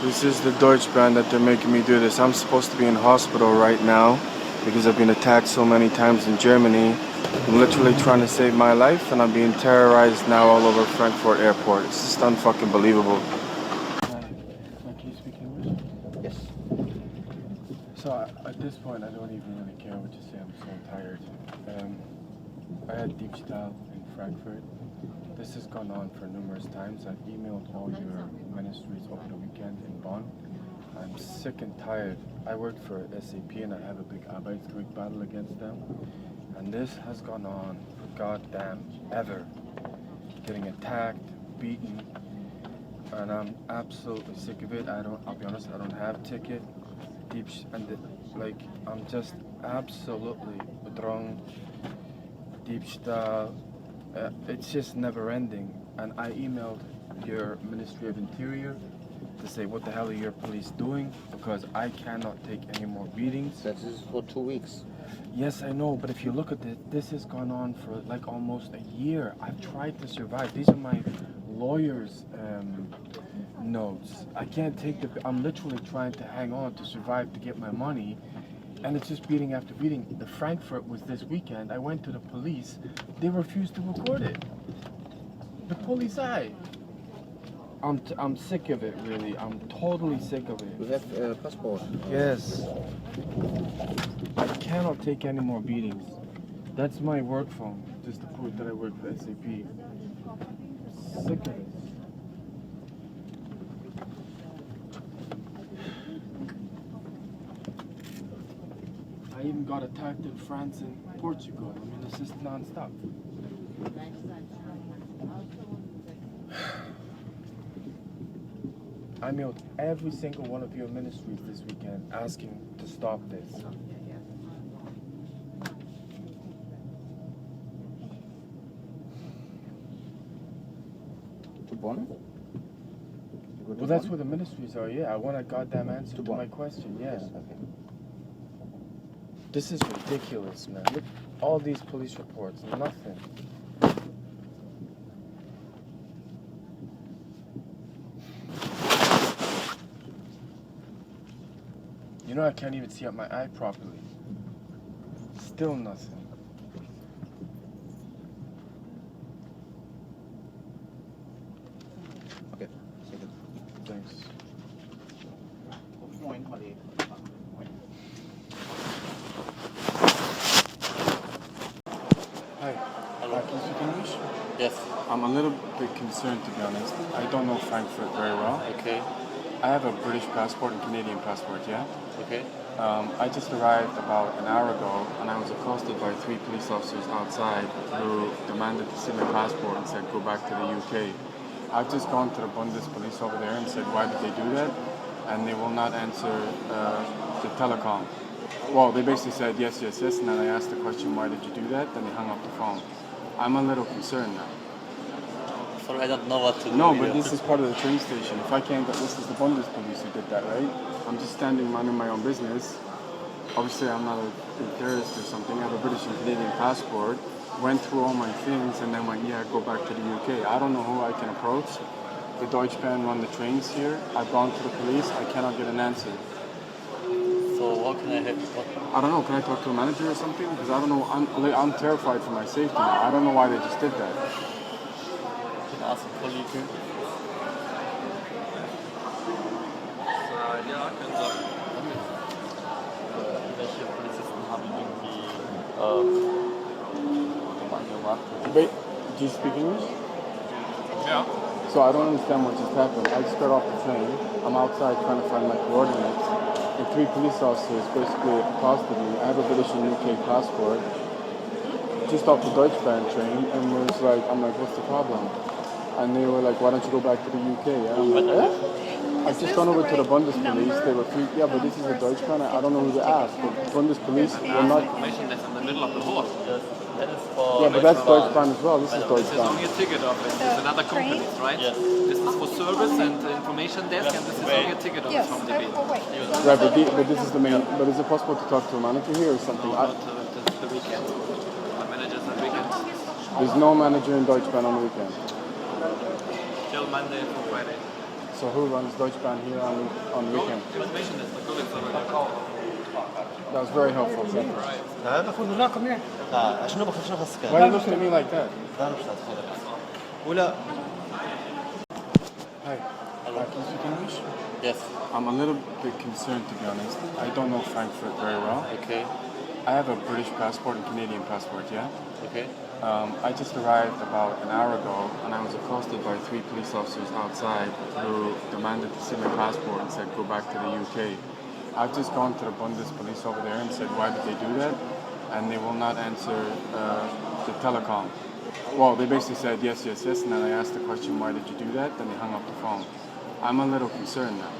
This is the Deutsch band that they're making me do this. I'm supposed to be in hospital right now because I've been attacked so many times in Germany. I'm literally trying to save my life and I'm being terrorized now all over Frankfurt airport. It's just unfucking believable. Can you speak English? Yes. So at this point I don't even really care what you say. I'm so tired. I had Diebstahl in Frankfurt. This has gone on for numerous times. I've emailed all your ministries over the weekend in Bonn. I'm sick and tired. I work for SAP and I have a big Arbeitsgericht battle against them. And this has gone on for goddamn ever. Getting attacked, beaten, and I'm absolutely sick of it. I'll be honest, I don't have a ticket. I'm just absolutely wrong. Diebstahl. It's just never ending. And I emailed your Ministry of Interior to say, what the hell are your police doing? Because I cannot take any more beatings. That is for 2 weeks. Yes, I know, but if you look at it, this has gone on for like almost a year. I've tried to survive. These are my lawyer's notes. I can't take I'm literally trying to hang on to survive to get my money. And it's just beating after beating. The Frankfurt was this weekend. I went to the police. They refused to record it. The police, I'm sick of it, really. I'm totally sick of it. You have a passport? Yes. I cannot take any more beatings. That's my work phone, just to prove that I work for SAP. Sick of it. I even got attacked in France and Portugal. I mean, it's just non-stop. I mailed every single one of your ministries this weekend asking to stop this. To Bonn? Well, that's where the ministries are, yeah. I want a goddamn answer to my question, yes. Okay. This is ridiculous, man. Look, all these police reports, nothing. You know, I can't even see out my eye properly. Still nothing. Okay, second. Thanks. Hi. Hello. Can you speak English? Yes. I'm a little bit concerned, to be honest. I don't know Frankfurt very well. Okay. I have a British passport and Canadian passport, yeah? Okay. I just arrived about an hour ago and I was accosted by 3 police officers outside who demanded to see my passport and said go back to the UK. I've just gone to the Bundes police over there and said why did they do that? And they will not answer the telecom. Well, they basically said yes, yes, yes, and then I asked the question why did you do that? Then they hung up the phone. I'm a little concerned now. Sorry, I don't know what to do. No, but this is part of the train station. If I can't get this is the Bundes police who did that, right? I'm just standing minding my own business. Obviously, I'm not a terrorist or something. I have a British and Canadian passport. Went through all my things and then went, yeah, go back to the UK. I don't know who I can approach. The Deutschbahn run the trains here. I've gone to the police. I cannot get an answer. So what can I help? I don't know. Can I talk to a manager or something? Because I don't know. I'm terrified for my safety now. I don't know why they just did that. Can I ask a colleague? Ja, können Sie. Welche Polizisten haben irgendwie gemacht? Wait, do you speak English? Ja. So I don't understand what just happened. I just got off the train. I'm outside trying to find my coordinates. And 3 police officers basically accosted me. I have a British and UK passport. Just off the Deutschbahn train. And was like, I'm like, what's the problem? And they were like, why don't you go back to the UK? And I'm like, eh? I've just gone over to the Bundespolice. They were yeah, but this is the Deutschbahn. I don't know who to ask. The Bundespolice will not. Information that's in the middle of the horse. Yes, that is for... Yeah, but that's Deutschbahn as well. This is This is Deutschbahn. only a ticket of it. It's another company, right? Yes. This is for service and information desk, and this is only a ticket of it from DB. Right, but this is the main. But is it possible to talk to a manager here or something? Not the weekend. My manager's on weekends. There's no manager in Deutschbahn on the weekend. Till Monday for Friday. So who runs Deutschbahn here on weekend? Information desk, my colleagues already. That was very helpful. Thank you. Why are you looking at me like that? Hi. Can you speak English? Yes. I'm a little bit concerned, to be honest. I don't know Frankfurt very well. Okay. I have a British passport and Canadian passport, yeah? Okay. I just arrived about an hour ago and I was accosted by 3 police officers outside who demanded to see my passport and said go back to the UK. I've just gone to the Bundes police over there and said why did they do that? And they will not answer the telecom. Well, they basically said yes, yes, yes, and then I asked the question why did you do that? Then they hung up the phone. I'm a little concerned now.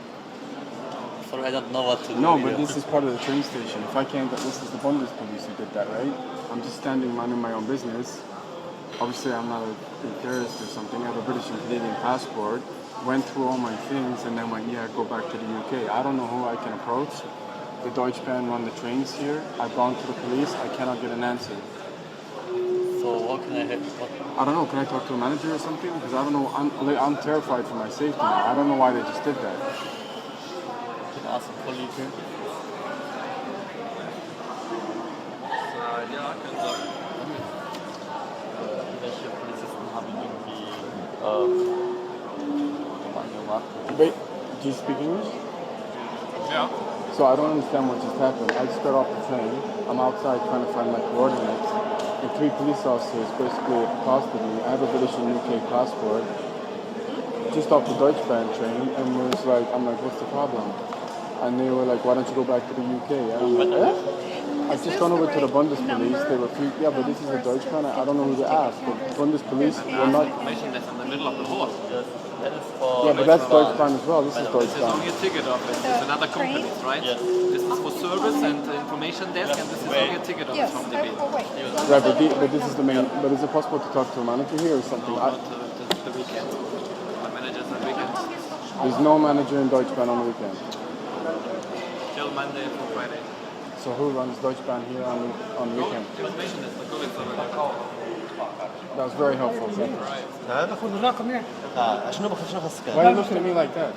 Sorry, I don't know what to do. No, but this is part of the train station. If I can't, this is the Bundes police who did that, right? I'm just standing minding my own business. Obviously, I'm not a terrorist or something. I have a British and Canadian passport. Went through all my things and then went, yeah, go back to the UK. I don't know who I can approach. The Deutschbahn run the trains here. I've gone to the police. I cannot get an answer. So what can I help? I don't know. Can I talk to a manager or something? Because I don't know. I'm terrified for my safety now. I don't know why they just did that. Can I ask a colleague here? Ja, können Sie. Welche Polizisten haben irgendwie gemacht? Wait, do you speak English? Ja. So I don't understand what just happened. I just got off the train. I'm outside trying to find my coordinates. And 3 police officers basically accosted me. I have a British and UK passport. Just off the Deutschbahn train. And it was like, I'm like, what's the problem? And they were like, why don't you go back to the UK? And I'm like, eh? I've just gone over to the Bundes police. They were free. Yeah, but this is a Deutschbahn. I don't know who to ask. The Bundes police will not. Information desk in the middle of the hall. Yes. That is for... Yeah, but that's Deutschbahn as well. This is This is Deutschbahn. only a ticket office. It's another company, right? Yes. This is for service and information desk, and this is only a ticket office Yes. from DB. Right, but this is the main. But is it possible to talk to a manager here or something? No, not the weekend. My manager's on weekends. There's no manager in Deutschbahn on the weekend. Till Monday through Friday. So who runs Deutschbahn here on weekend? Information desk, my colleagues already. That was very helpful. Thank you. Why are you looking at me like that?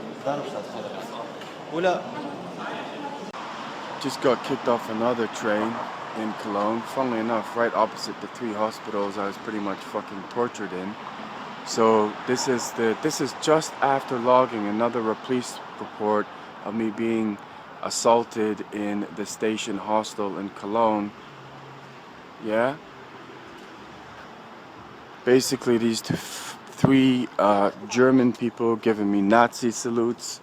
Just got kicked off another train in Cologne. Funnily enough, right opposite the 3 hospitals I was pretty much fucking tortured in. So this is just after logging another police report of me being assaulted in the station hostel in Cologne. Yeah. Basically, these 3 German people giving me Nazi salutes,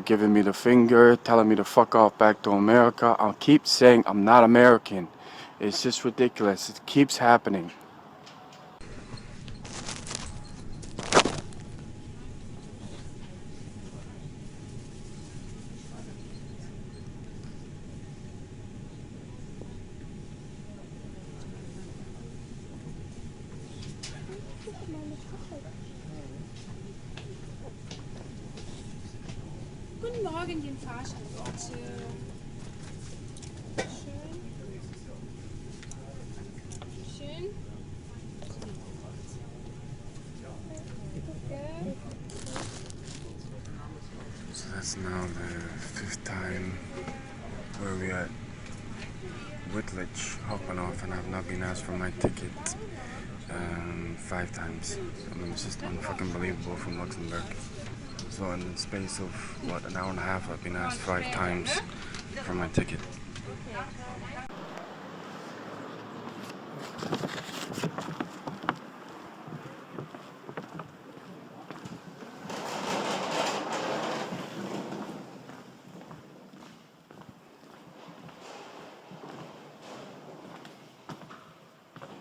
giving me the finger, telling me to fuck off back to America. I'll keep saying I'm not American. It's just ridiculous. It keeps happening. Guten Morgen, den Fahrstuhl, bitte. Schön. Schön. So that's now the 5th time where we at Whitledge hopping off, and I've not been asked for my ticket 5 times. I mean, it's just unfucking believable from Luxembourg. So in the space of, what, an hour and a half, I've been asked 5 times for my ticket.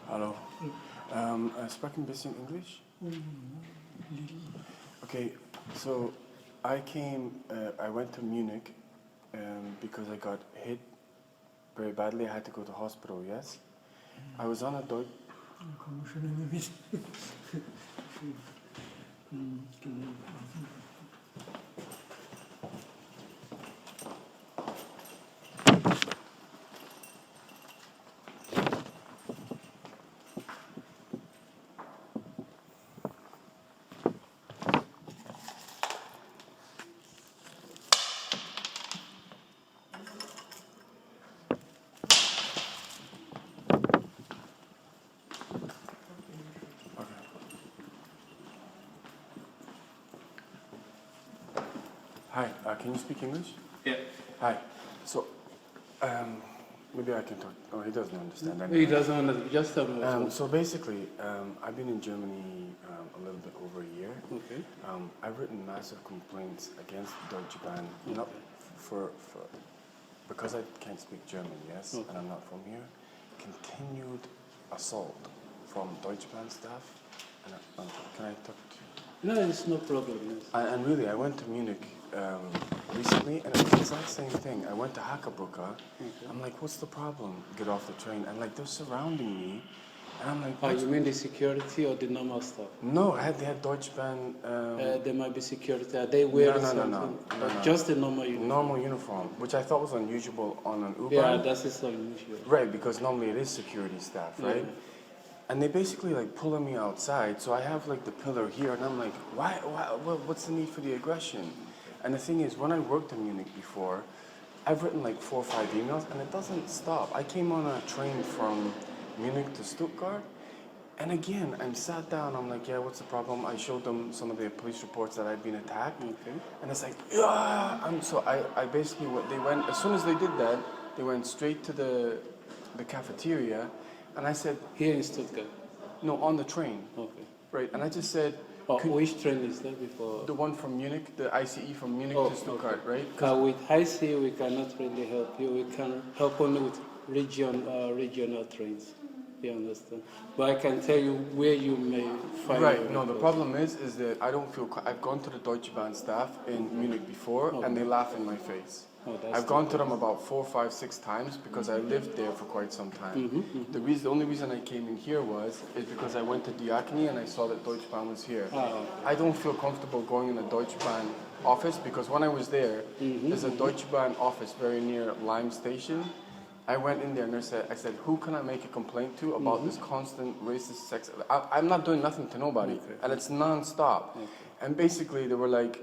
Hallo. Spreek een beetje English? Okay, so I went to Munich because I got hit very badly. I had to go to hospital, yes? I was on a Hi, can you speak English? Yeah. Hi. So, maybe I can talk. Oh, he doesn't understand anything. He doesn't understand. Just tell me. So basically, I've been in Germany a little bit over a year. Okay. I've written massive complaints against Deutsche Bahn, not for because I can't speak German, yes, and I'm not from here. Continued assault from Deutsche Bahn staff. And can I talk to you? No, it's no problem. Yes. And really, I went to Munich recently, and it was the exact same thing. I went to Hackerbrücke. Okay. I'm like, what's the problem? Get off the train. And like, they're surrounding me. And I'm like, Oh, you mean the security or the normal stuff? no, they had Deutsche Bahn. There might be security. Are they wearing something? No. Just a normal uniform. Normal uniform, which I thought was unusual on an Uber. Yeah, that is unusual. Right, because normally it is security staff, right? Yeah. And they basically like pulling me outside, so I have like the pillar here, and I'm like, why what's the need for the aggression? And the thing is, when I worked in Munich before, I've written like 4 or 5 emails, and it doesn't stop. I came on a train from Munich to Stuttgart, and again, I'm sat down, I'm like, yeah, what's the problem? I showed them some of the police reports that I'd been attacked, and it's like, yeah. So I basically, they went, as soon as they did that, they went straight to the cafeteria, and I said, Here in Stuttgart? no, on the train, Okay. right? And I just said, Which train is that before? the one from Munich, the ICE from Munich to Stuttgart, right? With IC, we cannot really help you. We can help only with regional trains. You understand? But I can tell you where you may find. Right. No, the problem is that I don't feel. I've gone to the Deutsche Bahn staff in Munich before, and they laugh in my face. I've gone to them about 4, 5, 6 times because I lived there for quite some time. The only reason I came in here is because I went to Diakony and I saw that Deutsche Bahn was here. I don't feel comfortable going in a Deutsche Bahn office because when I was there, there's a Deutsche Bahn office very near Lime Station. I went in there and I said, who can I make a complaint to about this constant racist sex? I'm not doing nothing to nobody, and it's non-stop. And basically they were like,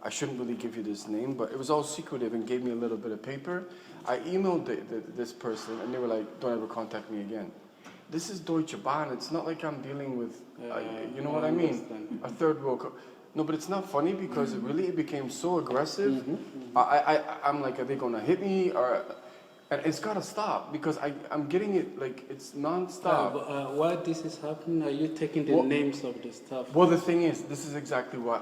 I shouldn't really give you this name, but it was all secretive and gave me a little bit of paper. I emailed this person and they were like, don't ever contact me again. This is Deutsche Bahn. It's not like I'm dealing with, you know what I mean? A third world. No, but it's not funny because it became so aggressive. I'm like, are they going to hit me? And it's got to stop because I'm getting it, like, it's non-stop. While this is happening, are you taking the names of the staff? Well, the thing is, this is exactly why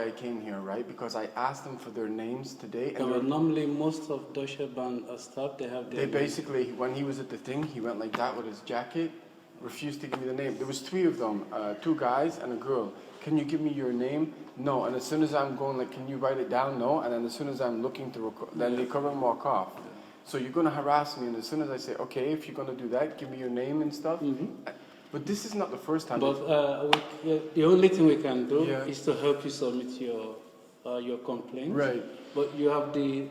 I came here, right? Because I asked them for their names today. And normally, most of Deutsche Bahn staff, they have their names. Basically, when he was at the thing, he went like that with his jacket, refused to give me the name. There was 3 of them, 2 guys and a girl. Can you give me your name? No. And as soon as I'm going, like, can you write it down? No. And then as soon as I'm looking to record, then they come and walk off. So you're going to harass me, and as soon as I say, okay, if you're going to do that, give me your name and stuff. But this is not the first time. But the only thing we can do is to help you submit your complaint. Right. But you have the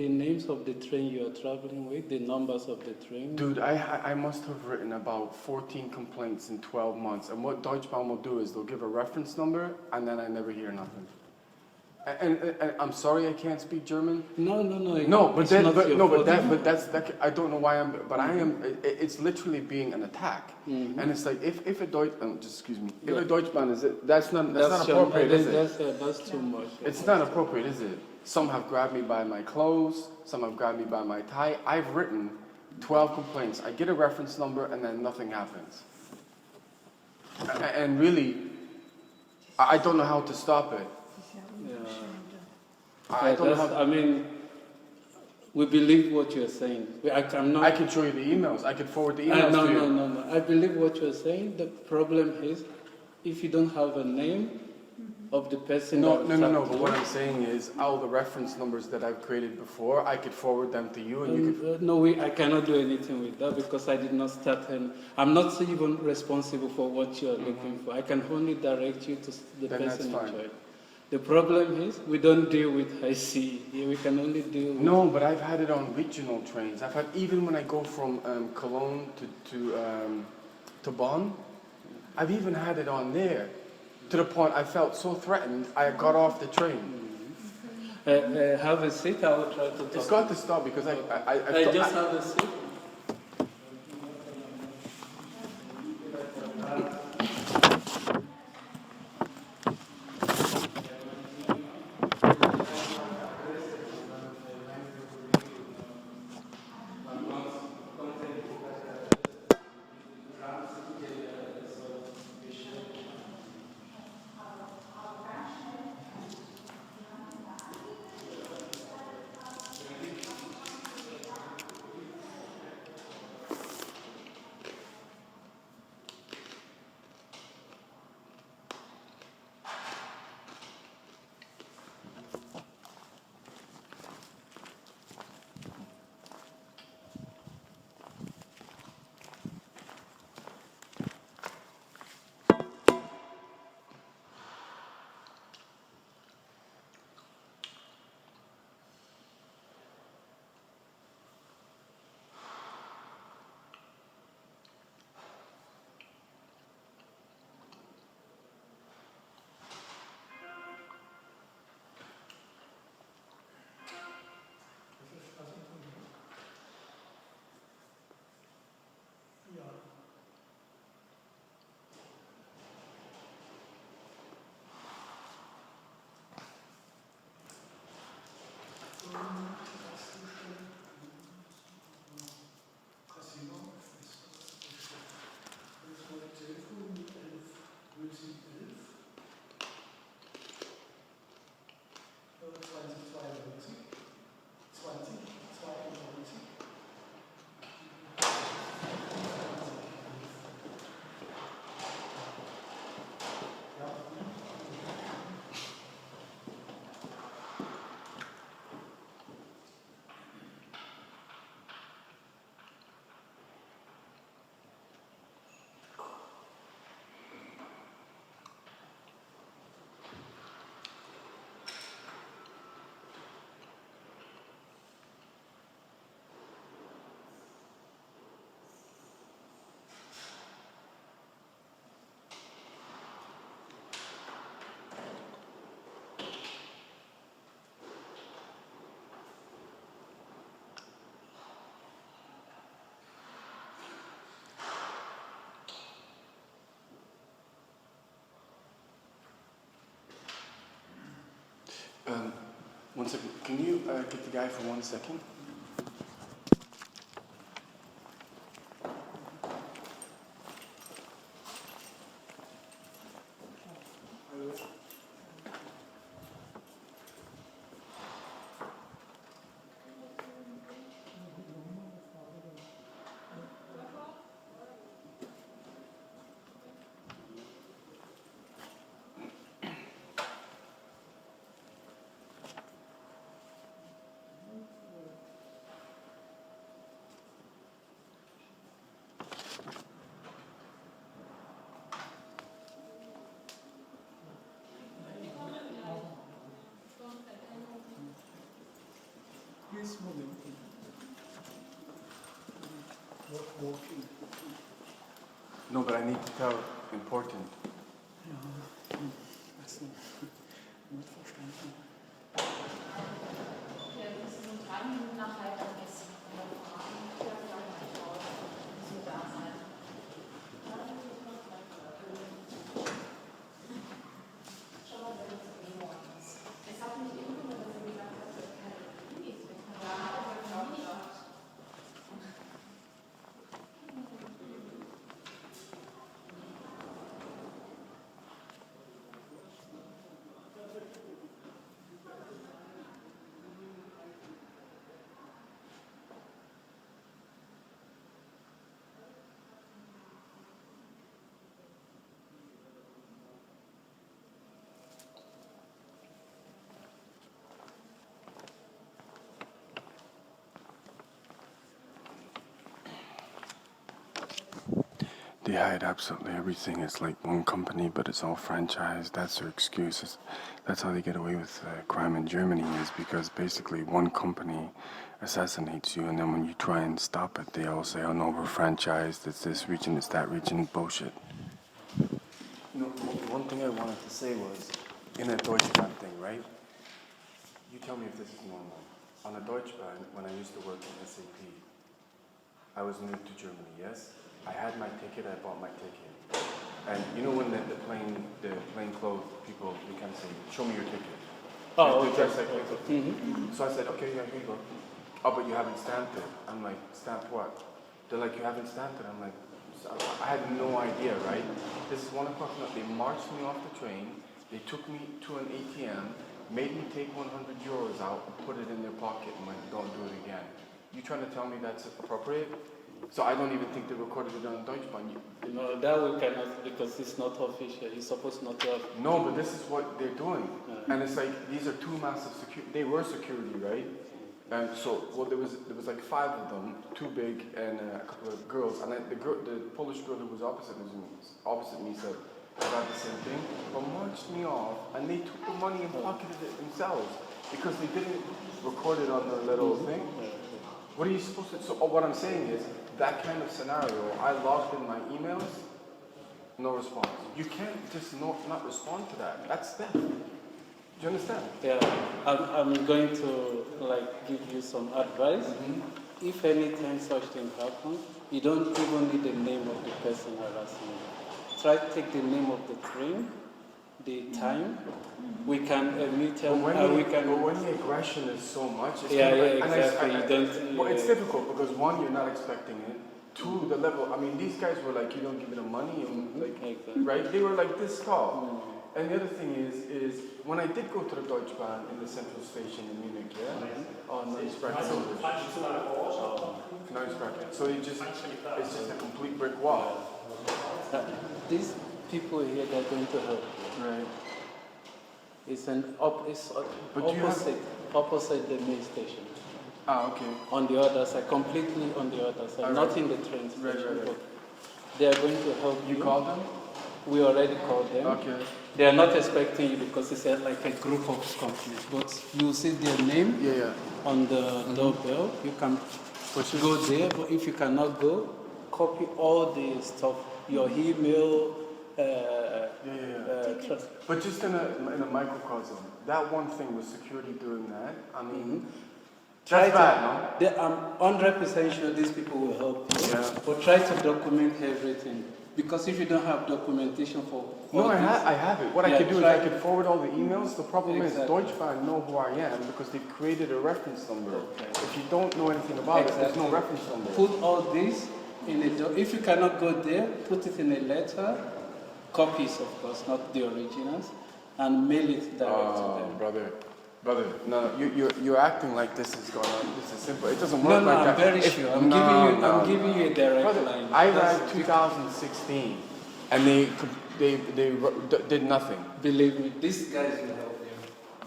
names of the train you are traveling with, the numbers of the train. Dude, I must have written about 14 complaints in 12 months. And what Deutsche Bahn will do is they'll give a reference number, and then I never hear nothing. And I'm sorry I can't speak German. No. But I don't know why it's literally being an attack. And it's like if a Deutsche if a Deutsche Bahn is it, that's not appropriate, is it? That's too much. It's not appropriate, is it? Some have grabbed me by my clothes, some have grabbed me by my tie. I've written 12 complaints. I get a reference number and then nothing happens. And really, I don't know how to stop it. I mean, we believe what you're saying. I can show you the emails. I can forward the emails to you. No. I believe what you're saying. The problem is, if you don't have a name of the person. No. But what I'm saying is, all the reference numbers that I've created before, I could forward them to you, and you could. I cannot do anything with that because I did not start. And I'm not even responsible for what you're looking for. I can only direct you to the person in charge. The problem is we don't deal with IC. We can only deal with... No, but I've had it on regional trains. I've had, even when I go from Cologne to Bonn, I've even had it on there. To the point I felt so threatened, I got off the train. Have a seat, I will try to talk. It's got to stop because I just have a seat. One second. Can you get the guy for 1 second? No, but I need to tell important. They hide absolutely everything. It's like one company, but it's all franchised. That's their excuses. That's how they get away with crime in Germany, is because basically one company assassinates you, and then when you try and stop it, they all say, oh no, we're franchised, it's this region, it's that region, bullshit. You know, one thing I wanted to say was, in a Deutschbahn thing, right? You tell me if this is normal. On a Deutschbahn, when I used to work in SAP, I was new to Germany, yes? I had my ticket, I bought my ticket. And you know when the plainclothes people, they kind of say, show me your ticket. Oh, they dress like So I said, okay, yeah, here you go. Oh, but you haven't stamped it. I'm like, stamped what? They're like, you haven't stamped it. I'm like, I had no idea, right? This is 1 o'clock in the night. They marched me off the train. They took me to an ATM, made me take 100 euros out and put it in their pocket and went, don't do it again. You trying to tell me that's appropriate? So I don't even think they recorded it on Deutschbahn. No, that we cannot, because it's not official. You're supposed not to have... No, but this is what they're doing. And it's like, these are two massive security, they were security, right? And so, well, there was like 5 of them, 2 big and a couple of girls. And the Polish girl who was opposite me said about the same thing, but marched me off, and they took the money and pocketed it themselves because they didn't record it on their little thing. What are you supposed to? So what I'm saying is, that kind of scenario, I logged in my emails, no response. You can't just not respond to that. That's theft. Do you understand? Yeah, I'm going to give you some advice. If any time such thing happens, you don't even need the name of the person harassing you. Try to take the name of the train the time, we can mute them, But we can... when the aggression is so much, it's Yeah, kind of yeah, like, exactly. and You don't... well, it's difficult because one, you're not expecting it. Two, the level, I mean, these guys were like, you don't give me the money, and like, Exactly. right? They were like this tall. And the other thing is when I did go to the Deutsche Bahn in the central station in Munich, yeah, on the so it's just a complete brick wall. These people here, they're going to help. Right. It's But opposite the main station. Ah, okay. On the other side, completely on the other side, not in the train station. But they are going to help you. You called them? We already called them. Okay. They are not expecting you because it's like a group of companies. But you see their name on the doorbell. You can go there, but if you cannot go, copy all the stuff, your email. But just in a microcosm, that one thing with security doing that, I mean, that's bad, no? I'm 100% sure these people will help you. Yeah. But try to document everything. Because if you don't have documentation for I have it. What I could do is I could forward all the emails. The problem is Deutsche Bahn know who I am because they've created a reference number. Okay. If you don't know anything about it, there's no reference number. Put all this in a if you cannot go there, put it in a letter, copies of course, not the originals, and mail it direct to them. Brother, no, you're acting like this is going on. This is simple. It doesn't work like I'm that. very sure. I'm giving you a direct line. I arrived 2016, and they did nothing. Believe me, these guys will help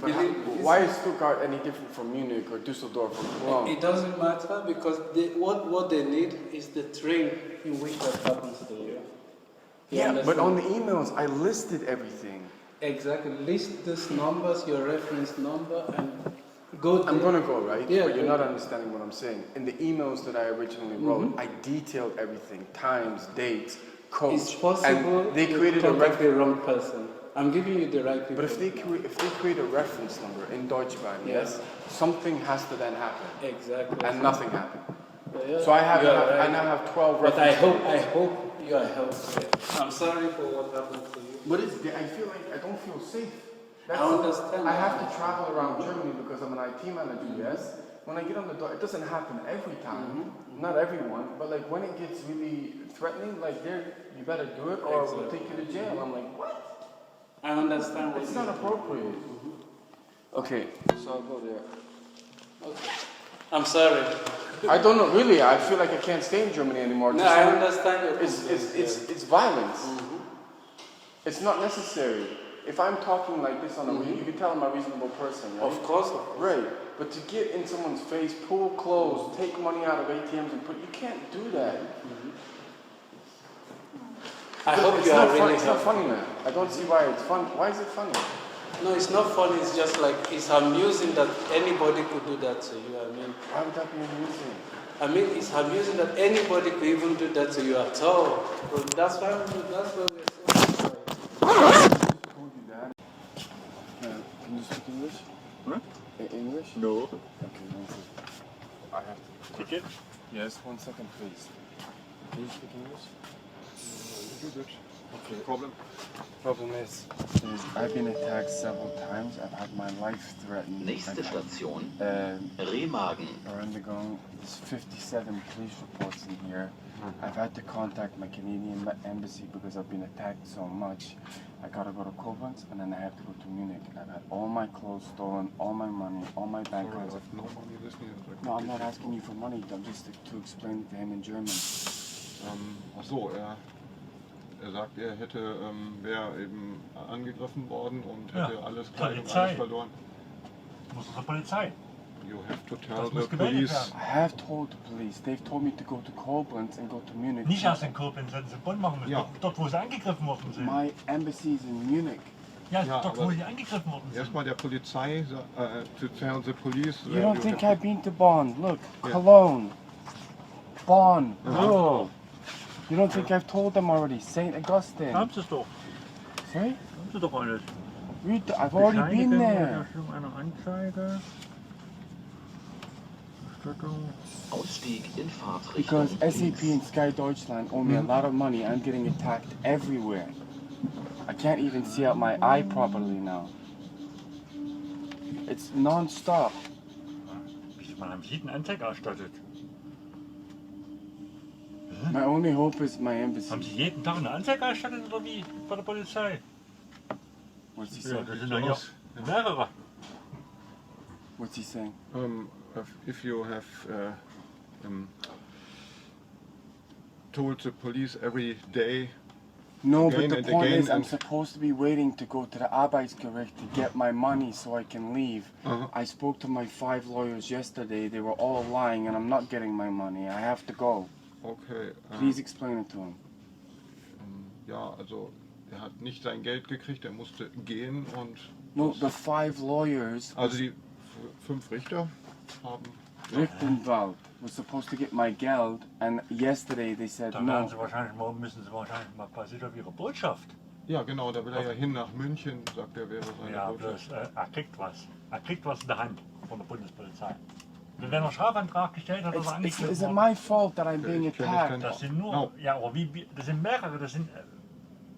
you. Why is Stuttgart any different from Munich or Düsseldorf or Cologne? It doesn't matter because what they need is the train in which that happens to you. Yeah, but on the emails, I listed everything. Exactly. List these numbers, your reference number, and go there. I'm going to go, right? Yeah. But you're not understanding what I'm saying. In the emails that I originally wrote, I detailed everything. Times, dates, coach. It's possible and they created a contact the wrong person. I'm giving you the right people. But if they create a reference number in Deutsche Bahn, yes, something has to then happen. Exactly. And nothing happened. Yeah. So I now have 12 references. But I hope you are helpful. I'm sorry for what happened to you. But I feel like I don't feel safe. I understand. I have to travel around Germany because I'm an IT manager, yes. When I get on the door, it doesn't happen every time. Not everyone, but like when it gets really threatening, like you better do it or we'll take you to jail. I'm like, what? I understand. It's not appropriate. Okay, so I'll go there. Okay. I'm sorry. I don't know, really. I feel like I can't stay in Germany anymore. No, I understand your It's violence. It's not necessary. If I'm talking like this on a you can tell I'm a reasonable person, right? Of course. Right. But to get in someone's face, pull clothes, take money out of ATMs and you can't do that. I hope you are really It's not funny, man. I don't see why it's fun. Why is it funny? No, it's not funny. It's just like, it's amusing that anybody could do that to you. I mean, why would that be amusing? I mean, it's amusing that anybody could even do that to you at all. But that's why we're so sorry. Can you speak English? Huh? English? No. Okay, one second. I have to. Ticket? Yes, 1 second, please. Can you speak English? Okay. Problem? Problem is I've been attacked several times. I've had my life threatened. Nächste Station, Remagen. We're undergoing 57 police reports in here. I've had to contact my Canadian embassy because I've been attacked so much. I gotta go to Koblenz and then I have to go to Munich. I've had all my clothes stolen, all my money, all my bank cards. No, I'm not asking you for money. I'm just to explain it to him in German. Ach so, er sagt, er hätte, wäre eben angegriffen worden und hätte alles Kleidung, alles verloren. Muss zur Polizei. You have to tell the police. I have told the police. They've told me to go to Koblenz and go to Munich. Nicht erst in Koblenz, hätten sie in Bonn machen müssen. Ja. Dort, wo sie angegriffen worden sind. My embassy is in Munich. Ja, Ja, dort, wo sie angegriffen worden sind. Erstmal der Polizei, to tell the police. You don't think I've been to Bonn? Look, Cologne, Bonn, Rural. You don't think I've told them already? St. Augustine. Haben sie es doch. Sorry? Haben sie doch alles. I've already been there. Erstellung einer Anzeige. Ausstieg in Because Fahrtrichtung SAP and SKYDylan owe me a lot of money. I'm getting attacked everywhere. I can't even see out my eye properly now. It's non-stop. Man haben Sie eine Anzeige erstattet? My only hope is my embassy. Haben Sie jeden Tag eine Anzeige erstattet oder wie? Bei der Polizei? What's he Ja, saying? das sind ja hier mehrere. What's he saying? If you have told the police every day. No, Again but the and point again is I'm and- supposed to be waiting to go to the Arbeitsgericht to get my money so I can leave. I spoke to my 5 lawyers yesterday. They were all lying and I'm not getting my money. I have to go. Okay. Please explain it to him. Ja, also er hat nicht sein Geld gekriegt, er musste gehen und... No, the 5 lawyers, Also die 5 Richter haben... Richtenwald, was supposed to get my Geld, and yesterday they said Da werden Sie no. wahrscheinlich mal, müssen Sie wahrscheinlich mal passiert auf Ihre Botschaft. Ja genau, da will er ja hin nach München, sagt er, wäre seine Ja, Botschaft. bloß er kriegt was. Er kriegt was in der Hand von der Bundespolizei. Und wenn er einen Strafantrag gestellt hat, Is oder it my fault that I'm being Ich kenne attacked? Das sind nur, No. ja, aber das sind mehrere, das sind,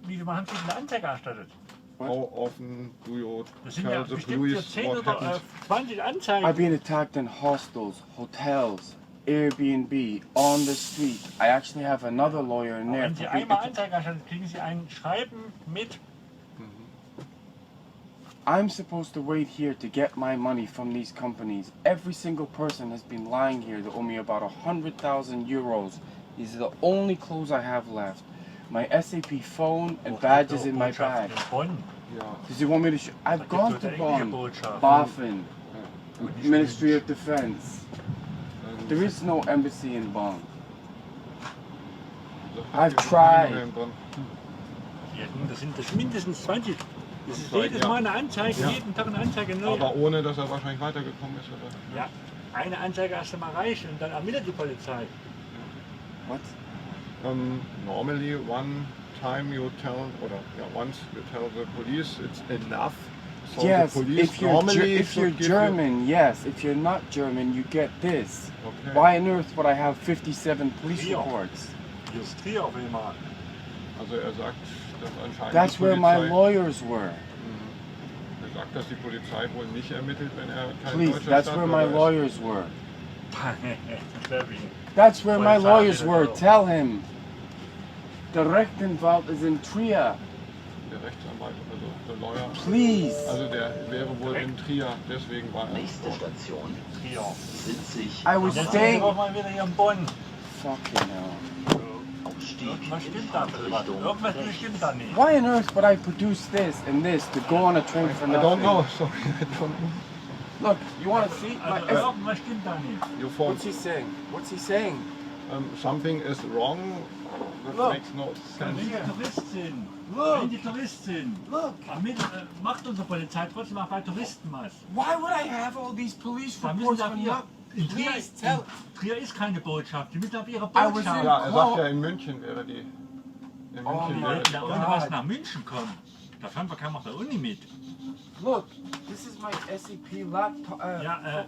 wie viele Mal haben Sie eine Anzeige erstattet? How often do you Das sind tell ja the bestimmt hier police 10 what oder happened? 20 Anzeigen. I've been attacked in hostels, hotels, Airbnb, on the street. I actually have another lawyer in there. Wenn Sie einmal Anzeige erstatten, kriegen Sie ein Schreiben mit. I'm supposed to wait here to get my money from these companies. Every single person has been lying here. They owe me about 100,000 euros. These are the only clothes I have left. My SAP phone and badges in my bag. In Bonn. Ja, Does he want me to I've gone to Bonn, Botschaft. BaFin, Ministry of Defense. There is no embassy in Bonn. I've tried. Ja, das sind mindestens 20. Das ist Ja. jedes Mal eine Anzeige, Ja. jeden Tag eine Anzeige neu. aber ohne, dass er wahrscheinlich weitergekommen ist, oder? Ja, eine Anzeige erst einmal reicht und dann ermittelt die Polizei. What? Normally one time you tell, oder yeah, once you tell the police it's enough. So Yes, the police if you're, normally if you're should give German, yes. If you're not German, you get this. Okay. Why on earth would I have 57 police Yeah. reports? Just hier auf einmal. Also er sagt, dass anscheinend That's die where my Polizei, lawyers were. er sagt, dass die Polizei wohl nicht ermittelt, wenn er kein Please, deutscher that's where my Staatsbürger ist. lawyers were. Schwerwiegend. That's where my Polizei lawyers wieder were. da. Tell him. The Rechtsanwalt is in Trier. Der Rechtsanwalt, also der Lawyer. Please. Also der wäre wohl in Trier, deswegen war er Nächste dort. Station. Hier. Sitzig. I was Jetzt sind staying. wir mal wieder hier in Bonn. Fucking hell. Ausstieg Irgendwas in stimmt da was. Fahrtrichtung Irgendwas rechts. stimmt da nicht. Why on earth would I produce this and this to go on a train for I nothing? don't know, sorry, I don't know. Look, you want to see? Also irgendwas stimmt da nicht. You phone. What's he saying? What's he saying? Something is wrong, that Look. makes no Wenn sense. die Tourist sind, Look. wenn die Tourist sind, Look. macht unsere Polizei trotzdem auch bei Touristen was. Why would I have all these police Da müssen reports sie for auf ihr, nothing? in Trier, Please tell. Trier ist keine Botschaft, die müssen auf ihre I was Botschaft. in- Ja, er sagt ja, in München wäre die. In Oh München my wäre Da God. ohne was nach München kommen. Da fahren wir keiner der Uni mit. Look, this is my SAP laptop. Ja,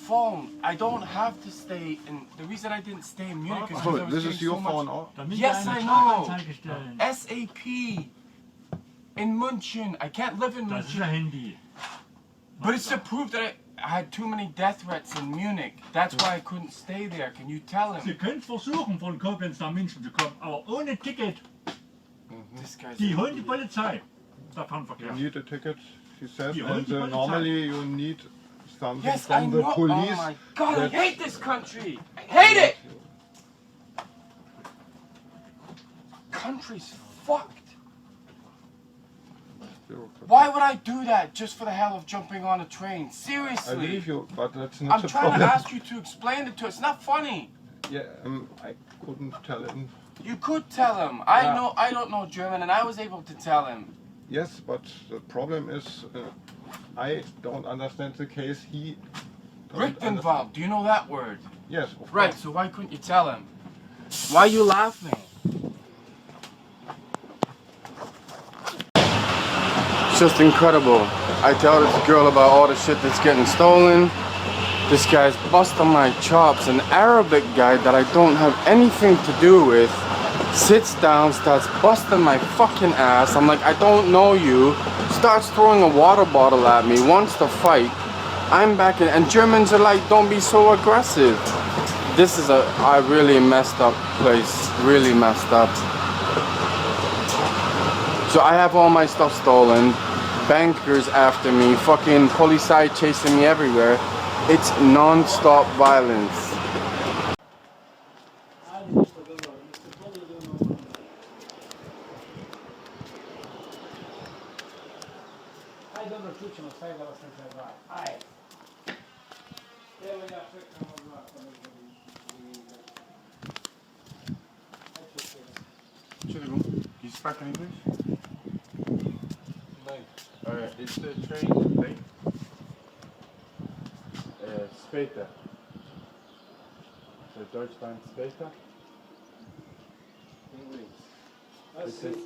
Phone. I don't have to stay in. The reason I didn't stay in Munich is because I So, was this getting is your so phone much. auch? da müssen Yes, wir eine I know. Strafanzeige stellen. SAP in München. I can't live in Das ist München. ein Handy. But it's to prove that I had too many death threats in Munich. That's why I couldn't stay there. Can you tell Sie him? können es versuchen, von Koblenz nach München zu kommen, aber ohne Ticket. This guy's. Die holen die Polizei. Der You Fernverkehr. need a ticket, he says, Die and holen die Polizei. normally you need something Yes, I from the know. police. Oh my God, I that- hate this country. I hate it. Country's fucked. Why would I do that just for the hell of jumping on a train? I Seriously. believe you, but that's not I'm the trying to problem. ask you to explain it to us. It's not funny. Yeah, I couldn't tell him. You could tell him. I Yeah. know I don't know German and I was able to tell him. Yes, but the problem is, I don't understand the case. He don't understand. Richtenwald, do you know that word? Yes, of Right, course. so why couldn't you tell him? Why are you laughing? It's just incredible. I tell this girl about all the shit that's getting stolen. This guy's busting my chops. An Arabic guy that I don't have anything to do with sits down, starts busting my fucking ass. I'm like, I don't know you. Starts throwing a water bottle at me, wants to fight. I'm back in, and Germans are like, don't be so aggressive. This is a really messed up place, really messed up. So I have all my stuff stolen, bankers after me, fucking police chasing me everywhere. It's non-stop violence. You speak English? Is the train late? Später. So Deutschland später? English. It says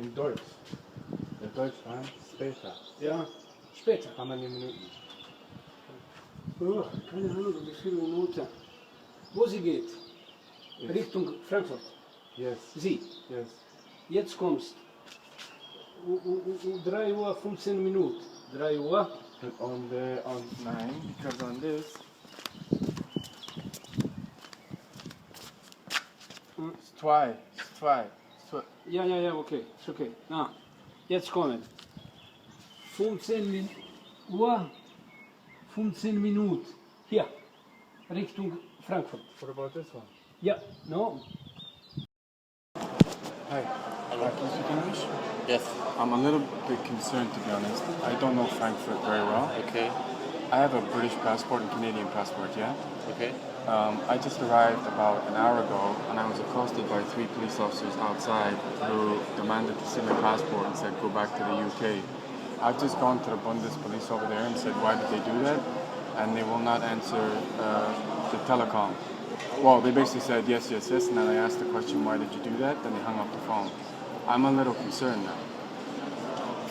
in Deutsch. The Deutschland später. Ja, später. How many Minuten? Oh, keine Ahnung, wie viele Minuten. Wo sie geht? Richtung Frankfurt. Yes. Sie. Yes. Jetzt kommst. 3 Uhr 15 Minuten. 3 Uhr. And on 9, because on this it's zwei. Ja, okay, ist okay. Ah, jetzt kommen. 15 Uhr, 15 Minuten. Hier, Richtung Frankfurt. What about this one? Ja, no. Hi. Hello. Can you speak English? Yes. I'm a little bit concerned, to be honest. I don't know Frankfurt very well. Okay. I have a British passport and Canadian passport, yeah? Okay. I just arrived about an hour ago and I was accosted by 3 police officers outside who demanded to see my passport and said go back to the UK. I've just gone to the Bundes police over there and said why did they do that? And they will not answer the telecom. Well, they basically said yes, and then I asked the question why did you do that? Then they hung up the phone. I'm a little concerned now.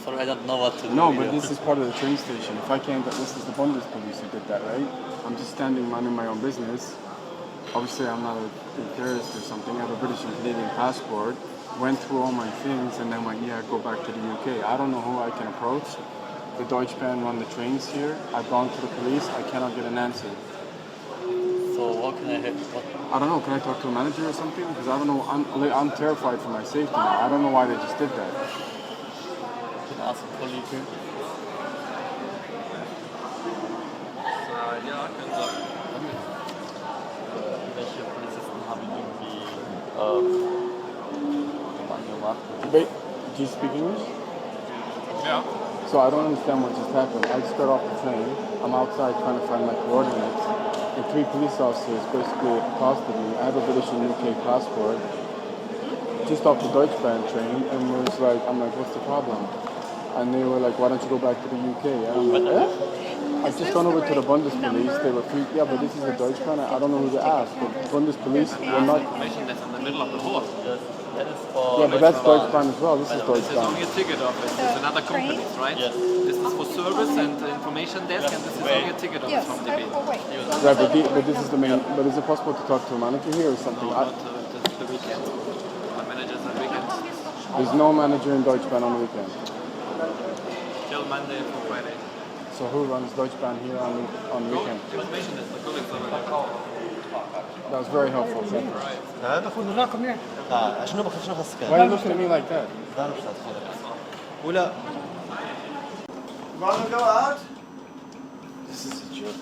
Sorry, I don't know what to do. No, but this is part of the train station. If I can't get, this is the Bundes police who did that, right? I'm just standing minding my own business. Obviously, I'm not a terrorist or something. I have a British and Canadian passport. Went through all my things and then went, yeah, go back to the UK. I don't know who I can approach. The Deutschbahn run the trains here. I've gone to the police. I cannot get an answer. So what can I help? I don't know. Can I talk to a manager or something? Because I don't know. I'm terrified for my safety now. I don't know why they just did that. Can I ask a colleague here? Ja, können Sie. Welche Polizisten haben irgendwie angemacht? Wait, do you speak English? Ja. So I don't understand what just happened. I just got off the train. I'm outside trying to find my coordinates. And 3 police officers basically accosted me. I have a British and UK passport. Just off the Deutschbahn train. And was like, I'm like, what's the problem? And they were like, why don't you go back to the UK? And I'm like, eh? I've just gone over to the Bundes police. They were free. Yeah, but this is a Deutschbahn. I don't know who to ask. But Bundes police will not. Information that's in the middle of the road. Yes, that is for... Yeah, but that's Deutschbahn as well. This is This is Deutschbahn. only a ticket office. It's another company, right? Yes. This is for service and information desk, and this is only a ticket office from DB. Right, but this is the main. But is it possible to talk to a manager here or something? No, not the weekend. My manager's on weekend. There's no manager in Deutschbahn on the weekend. Till Monday to Friday. So who runs Deutschbahn here on the weekend? Information desk, the colleagues over there. That was very helpful. Thank you. Why are you looking at me like that? Want to go out? This is a joke.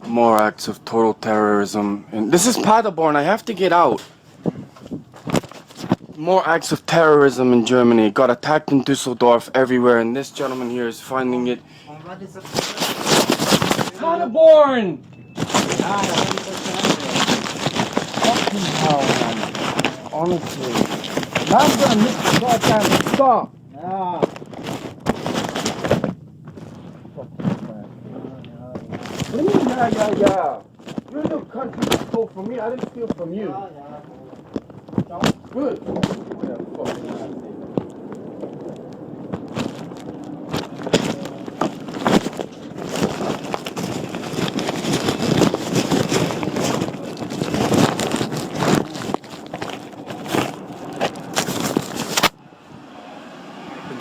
More acts of total terrorism. And this is Paderborn. I have to get out. More acts of terrorism in Germany. Got attacked in Düsseldorf, everywhere, and this gentleman here is finding it. Paderborn! Fucking hell, man. Honestly. Now I'm gonna miss the goddamn stop. What do you mean, yeah? You're in the country that stole from me. I didn't steal from you. Good.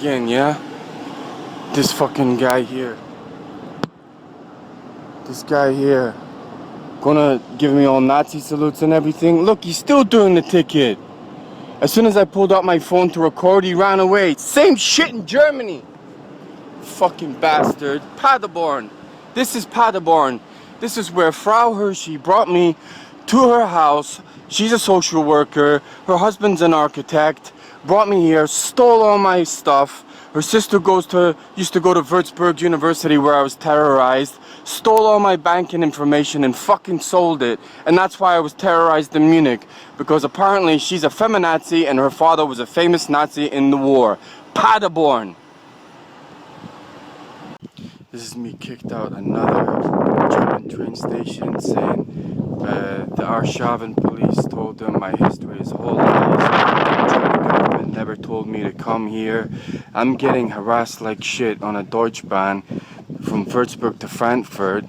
again, yeah? This fucking guy here. This guy here. Gonna give me all Nazi salutes and everything. Look, he's still doing the ticket. As soon as I pulled out my phone to record, he ran away. Same shit in Germany. Fucking bastard. Paderborn. This is Paderborn. This is where Frau Hershey brought me to her house. She's a social worker. Her husband's an architect. Brought me here, stole all my stuff. Her sister used to go to Würzburg University where I was terrorized. Stole all my banking information and fucking sold it. And that's why I was terrorized in Munich. Because apparently she's a feminazi and her father was a famous Nazi in the war. Paderborn. This is me kicked out another German train station saying the Arschaven police told them my history is whole lies. The German government never told me to come here. I'm getting harassed like shit on a Deutschbahn from Würzburg to Frankfurt.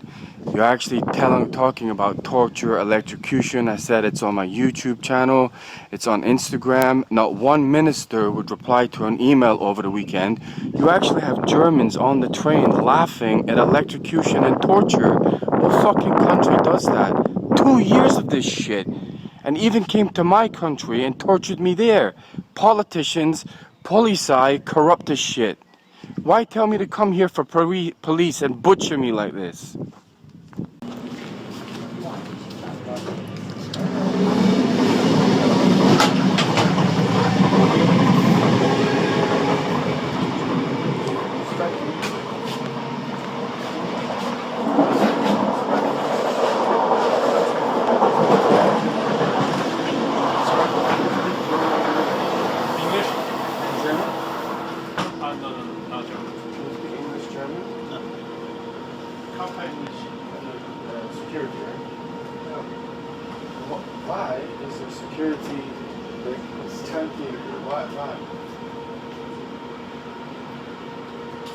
You're actually talking about torture, electrocution. I said it's on my YouTube channel. It's on Instagram. Not one minister would reply to an email over the weekend. You actually have Germans on the train laughing at electrocution and torture. What fucking country does that? 2 years of this shit. And even came to my country and tortured me there. Politicians, police, corrupt as shit. Why tell me to come here for police and butcher me like this? Why is there security like it's tempting? Why?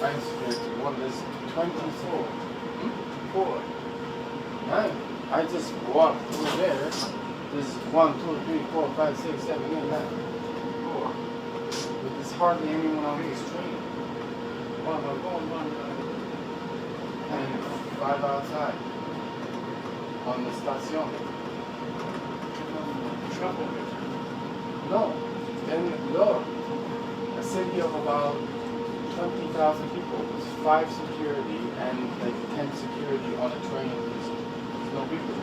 Fine security. One is 24. 4. 9. I just walked through there. There's 1, 2, 3, 4, 5, 6, 7, 8, 9. 4. But there's hardly anyone on this train. 1, and 5 outside on the station. No, and look, a city of about 20,000 people. There's 5 security and like 10 security on a train. There's no people.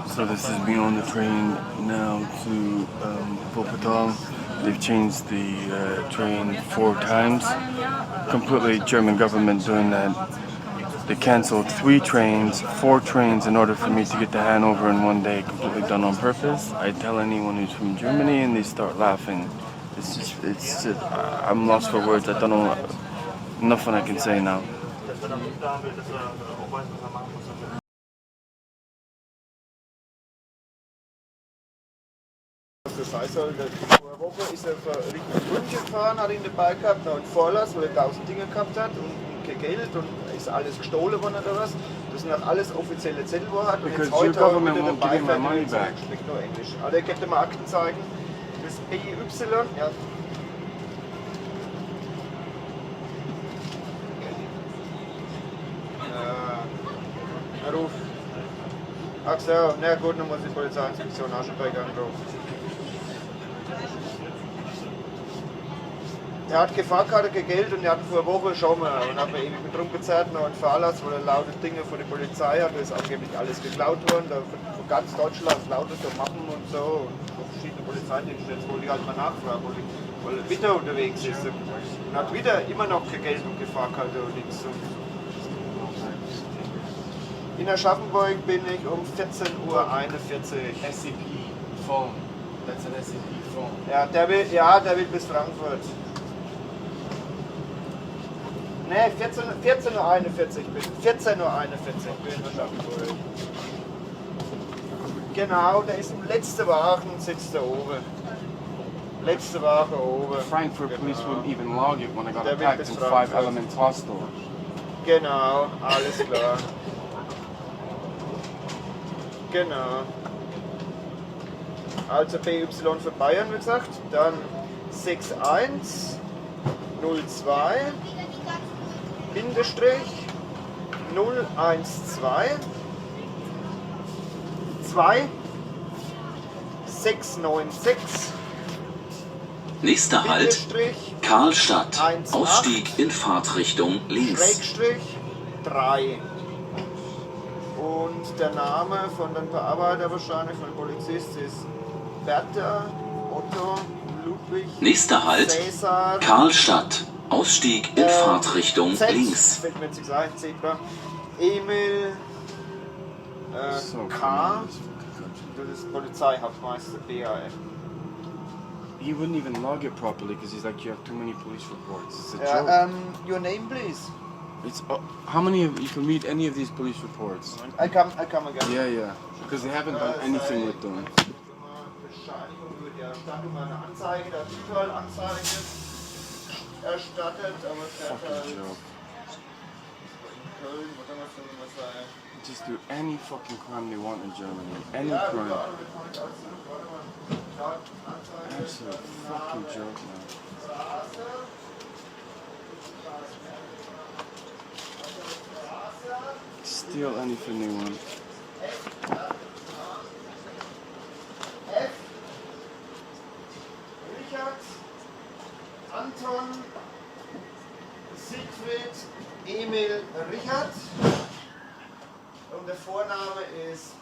So this is me on the train now to Wuppertal. They've changed the train 4 times. Completely German government doing that. They cancelled 3 trains, 4 trains in order for me to get to Hanover in one day. Completely done on purpose. I tell anyone who's from Germany and they start laughing. It's just, I'm lost for words. I don't know, nothing I can say now. Das sein soll, vor einer Woche ist er Richtung München gefahren, hat ihn dabei gehabt, noch einen Vorlass, weil er 1000 Dinge gehabt hat und kein Geld und ist alles gestohlen worden oder was. Das sind auch alles offizielle Zettel, wo er hat. Und jetzt heute hat er wieder dabei, schmeckt nur Englisch. Aber er könnte mal Akten zeigen. Das PY, ja. Er ruft. Ach so, na gut, dann muss die Polizeiinspektion auch schon beigegangen drauf. Er hat Gefahrkarte, kein Geld und er hat vor einer Woche schon mal und hat mir ewig mit rumgezerrt noch einen Fahrlass, wo er laute Dinge von der Polizei hat. Da ist angeblich alles geklaut worden, da von ganz Deutschland lautet so Mappen und so und verschiedene Polizeidienste. Jetzt wollte ich halt mal nachfragen, weil er wieder unterwegs ist und hat wieder immer noch kein Geld und Gefahrkarte und nichts. In Aschaffenburg bin ich um 14:41 Uhr. SCP phone. That's an SCP phone. Ja, der will bis Frankfurt. Ne, 14:41 Uhr bin ich. 14:41 Uhr bin ich in Aschaffenburg. Genau, der ist im letzten Wagen, sitzt da oben. Letzte Woche oben. Frankfurt police wouldn't even log it when I got Der will attacked bis in Frankfurt. 5 Elements Hostel. Genau, alles klar. Genau. Also BY für Bayern, wie gesagt. Dann 6102 Bindestrich 012 2 696 Nächster Halt, Bindestrich Karlstadt. 1,8 Ausstieg in Fahrtrichtung links. Schrägstrich 3. Und der Name von dem Bearbeiter wahrscheinlich, von dem Polizist, ist Bertha Otto Ludwig Nächster Halt, Cäsar Karlstadt. Ausstieg in Fahrtrichtung Z, links. fällt mir jetzt nicht ein, Zebra. Emil So K. cool. Das ist Polizeihauptmeister BAF. He wouldn't even log it properly because he's like, you have too many police reports. It's a joke. Your name, please. It's how many of you can read any of these police reports? I come again. Yeah, because they haven't done anything with them. Bescheinigung über die Erstattung einer Anzeige, der Anzeige erstattet, aber es hat Fucking halt in joke. Köln, wo kann man schon mal sagen? Just do any fucking crime they want in Germany. Any Ja, crime. überall wird man halt absolut, warte mal. Anzeige. Absolute fucking joke, man. Steal anything they want. F. Richard, Anton, Siegfried, Emil, Richard. Und der Vorname ist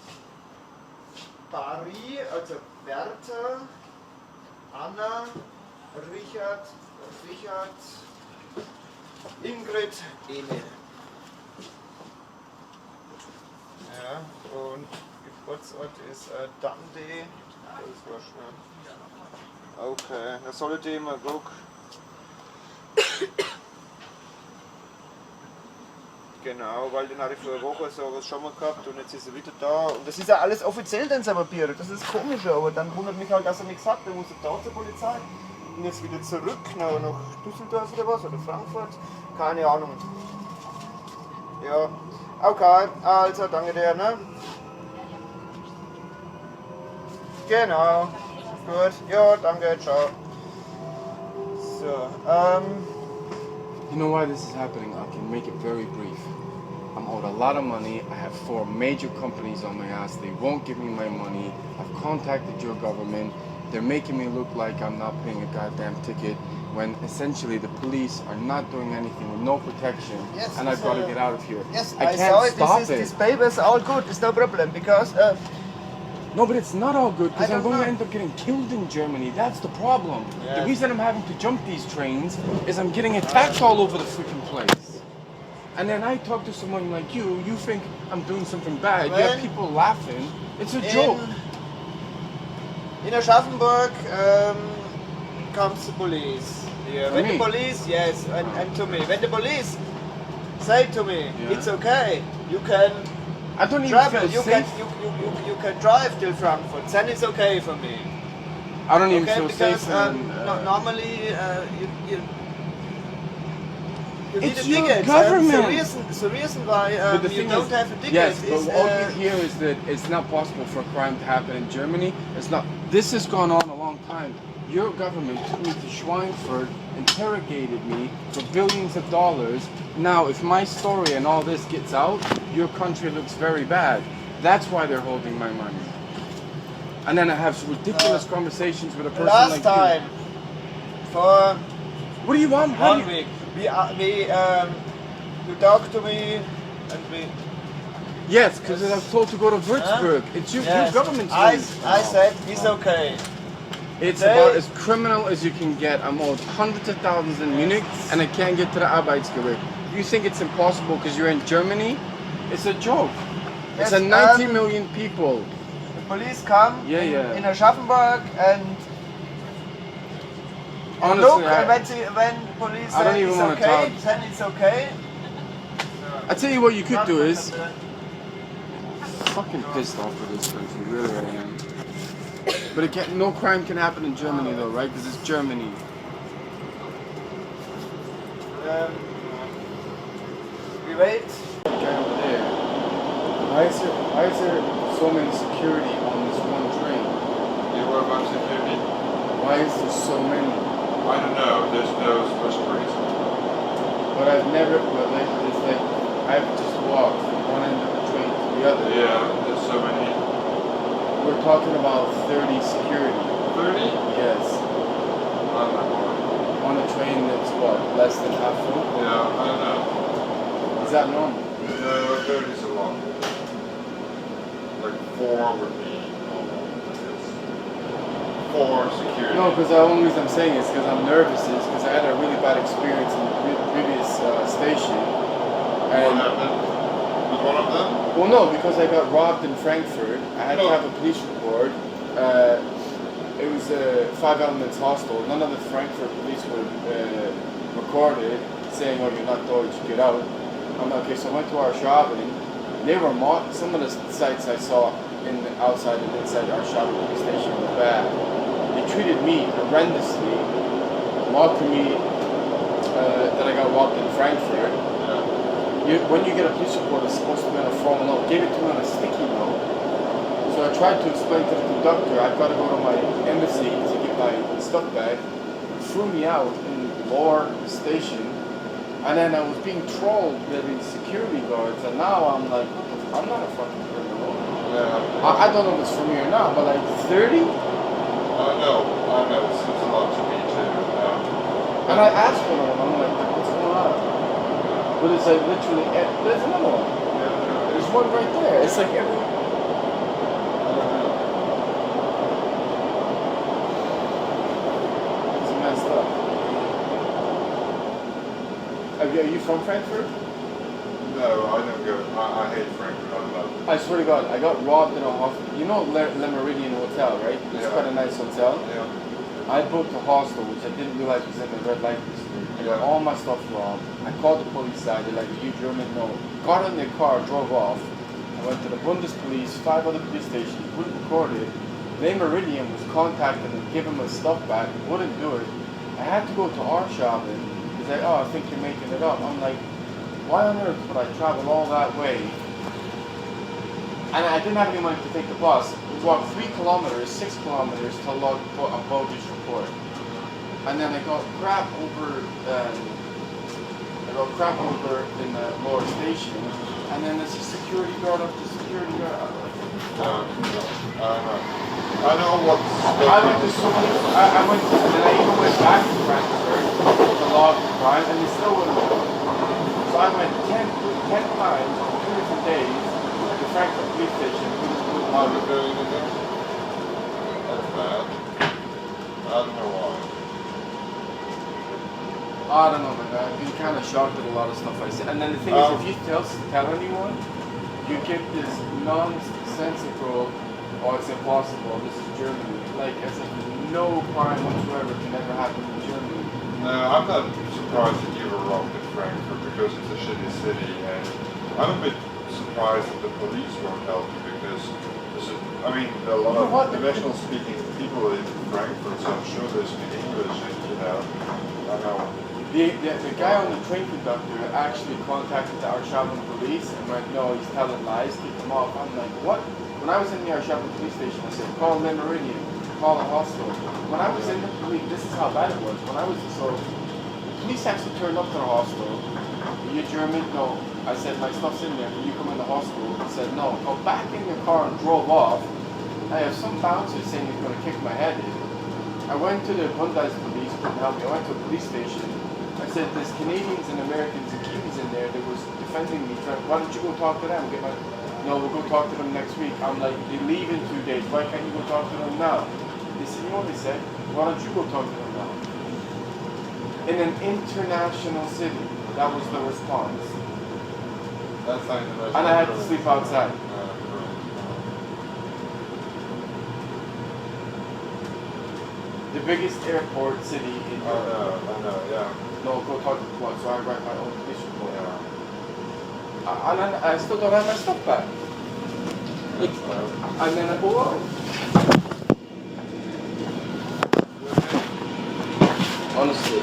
Barry, also Bertha, Anna, Richard, Ingrid, Emil. Ja, und Geburtsort ist Dundee. Das war schnell. Okay, dann solltet ihr mal gucken. Genau, weil den hatte ich vor einer Woche sowas schon mal gehabt und jetzt ist er wieder da. Und das ist ja alles offiziell, den sein Papier. Das ist komisch, aber dann wundert mich halt, dass er nichts hat. Der muss da zur Polizei. Und jetzt wieder zurück nach Düsseldorf oder was, oder Frankfurt. Keine Ahnung. Ja, okay, also danke dir, ne? Genau, gut, ja, danke, ciao. So, You know why this is happening? I can make it very brief. I'm owed a lot of money. I have 4 major companies on my ass. They won't give me my money. I've contacted your government. They're making me look like I'm not paying a goddamn ticket when essentially the police are not doing anything with no protection, yes, and I've got to get out of here. Yes, I I can't saw it. stop This paper is all good. It's no problem because. No, but it's not all good because I I'm don't going to know. end up getting killed in Germany. That's the problem. Yes. The reason I'm having to jump these trains is I'm getting attacked all over the freaking place. And then I talk to someone like you think I'm doing something bad. You have people laughing. It's a joke. In Aschaffenburg comes the police. Yeah. When the police, yes, and to me. When the police say to me, it's okay, you can I don't even travel, feel you safe. you can drive till Frankfurt, then it's okay for me. I don't even Okay, feel because safe. normally you need It's a your ticket. government. The reason why But the you thing don't is, have a ticket yes, is but all you hear is that it's not possible for a crime to happen in Germany. It's not. This has gone on a long time. Your government took me to Schweinfurt, interrogated me for billions of dollars. Now, if my story and all this gets out, your country looks very bad. That's why they're holding my money. And then I have ridiculous conversations with a person last like time for What do you want? 1 week. You talk to me and we. Yes, because I was told to go to Würzburg. It's your government's I money. said it's okay. It's about as criminal as you can get. I'm owed hundreds of thousands in Munich and I can't get to the Arbeitsgericht. You think it's impossible because you're in Germany? It's a joke. It's a 90 million people. The police come in Aschaffenburg and honestly, look, when police say it's okay, then it's okay. I tell you what you could do is fucking pissed off with this country, really I am. But it can't, no crime can happen in Germany though, right? Because it's Germany. We wait. Guy over there. Why is there so many security on this one train? You were about security? Why is there so many? I don't know. There's no special reason. But I've never, but like, it's like, I've just walked from one end of the train to the other. Yeah, there's so many. We're talking about 30 security. 30? Yes. I don't know. On a train that's what, less than half full? Yeah, I don't know. Is that normal? No, 30 is a lot. Like 4 would be normal. 4 security. No, because the only reason I'm saying is because I'm nervous is because I had a really bad experience in the previous station. What happened? Was one of them? Well, no, because I got robbed in Frankfurt. I had to have a police report. It was a 5 Elements hostel. None of the Frankfurt police were recorded saying, "Oh, you're not Deutsch, get out." I'm like, okay, so I went to our shopping. They were some of the sites I saw in the outside and inside our shopping police station were bad. They treated me horrendously, mocking me that I got robbed in Frankfurt. When you get a police report, it's supposed to be on a formal note. Gave it to me on a sticky note. So I tried to explain to the conductor, I've got to go to my embassy to get my stuff back. Threw me out in Lohr station. And then I was being trolled by these security guards. And now I'm like, I'm not a fucking criminal. Yeah. I don't know if it's for me or not, but like 30? No, it's a lot to me too. And I asked one of them, I'm like, what's going on? But it's like literally, there's another one. There's one right there. It's like every... It's messed up. Are you from Frankfurt? No, I don't go. I hate Frankfurt. I love it. I swear to God, I got robbed in a hostel. You know Le Meridian Hotel, right? It's quite a nice hotel. Yeah. I booked a hostel, which I didn't realize was in the red light district. I got all my stuff robbed. I called the police side. They're like, "Are you German?" No. Got in their car, drove off. I went to the Bundespolice, 5 other police stations, wouldn't record it. Le Meridian was contacting them, giving my stuff back, wouldn't do it. I had to go to our shopping. He's like, "Oh, I think you're making it up." I'm like, why on earth would I travel all that way? And I didn't have any money to take the bus. We walked 3 kilometers, 6 kilometers to log a bogus report. And then I got crap over in the lower station. And then there's a security guard up the security guard. I know what's... I went to so many, and then I even went back to Frankfurt to log the crime, and they still wouldn't do it. So I went 10 times on 2 different days to the Frankfurt police station. How are you doing it there? That's bad. I don't know why. I don't know, man. I've been kind of shocked at a lot of stuff I said. And then the thing is, if you tell anyone, you get this nonsensical, oh, it's impossible, this is Germany. Like, as if no crime whatsoever can ever happen in Germany. No, I'm not surprised that you were robbed in Frankfurt because it's a shitty city, and I'm a bit surprised that the police won't help you because this is, I mean, there are a lot of international speaking people in Frankfurt, so I'm sure they speak English, and you know, I know. The guy on the train conductor actually contacted the Arshavin police and went, "No, he's telling lies, keep him off." I'm like, what? When I was in the Arshavin police station, I said, "Call Le Meridian, call a hostel." When I was in the police, this is how bad it was. When I was, so the police actually turned up to the hostel. "Are you German?" "No." I said, "My stuff's in there. Can you come in the hostel?" He said, "No." Got back in the car and drove off. I have some bouncer saying he's going to kick my head in. I went to the Bundespolice, couldn't help me. I went to a police station. I said, "There's Canadians and Americans and Kiwis in there that was defending me. Why don't you go talk to them?" "No, we'll go talk to them next week." I'm like, "They leave in 2 days. Why can't you go talk to them now?" They said, "You know what they said? Why don't you go talk to them now?" In an international city, that was the response. That's not international. And I had to sleep outside. The biggest airport city in Europe. I know, yeah. No, go talk to the police, so I write my own police report. And then I still don't have my stuff back. And then I go out. Honestly.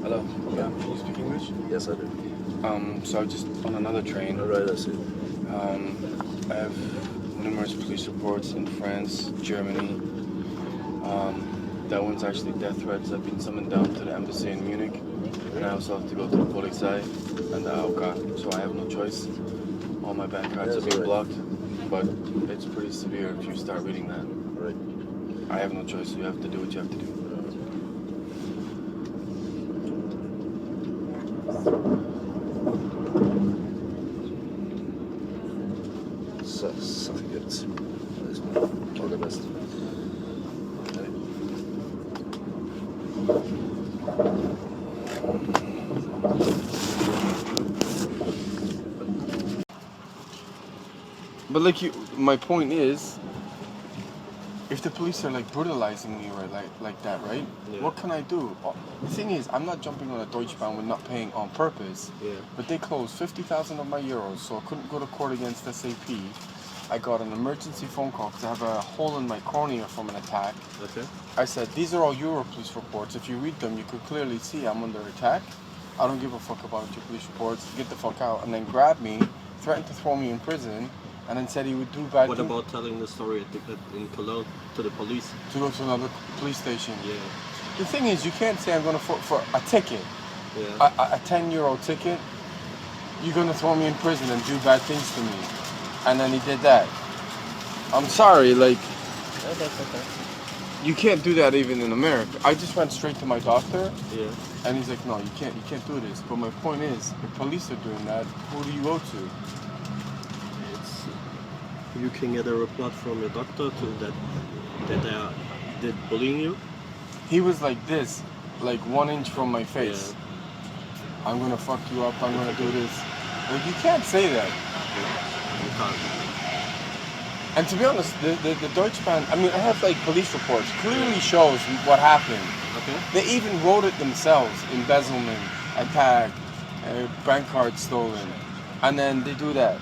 Hello. Yeah. You speak English? Yes, I do. So I'm just on another train. All right, I see. I have numerous police reports in France, Germany. That one's actually death threats. I've been summoned down to the embassy in Munich, and I also have to go to the Polizei and the AOK. So I have no choice. All my bank cards are being blocked, but it's pretty severe if you start reading that. Right. I have no choice. So you have to do what you have to do. Sag jetzt. Alles klar. All the best. Okay. But like my point is, if the police are like brutalizing me or like that, right? Yeah. What can I do? The thing is, I'm not jumping on a Deutschbahn with not paying on purpose. Yeah. But they closed 50,000 of my euros, so I couldn't go to court against SAP. I got an emergency phone call because I have a hole in my cornea from an attack. Okay. I said, these are all Euro police reports. If you read them, you could clearly see I'm under attack. I don't give a fuck about your police reports. Get the fuck out. And then grabbed me, threatened to throw me in prison, and then said he would do bad things. What about telling the story in Cologne to the police? To go to another police station. Yeah. The thing is, you can't say I'm going to for a ticket, yeah. a 10 euro ticket, you're going to throw me in prison and do bad things to me. And then he did that. I'm sorry, like, Yeah, that's okay. you can't do that even in America. I just went straight to my doctor, Yeah. and he's like, no, you can't do this. But my point is, if police are doing that, who do you go to? You can get a report from your doctor that they're bullying you. He was like this, like 1 inch from my face. Yeah. I'm gonna fuck you up, I'm gonna do this. Like, you can't say that. You can't. And to be honest, the Deutschbahn, I mean, I have like police reports, clearly shows what happened. Okay. They even wrote it themselves, embezzlement, attack, bank card stolen, and then they do that.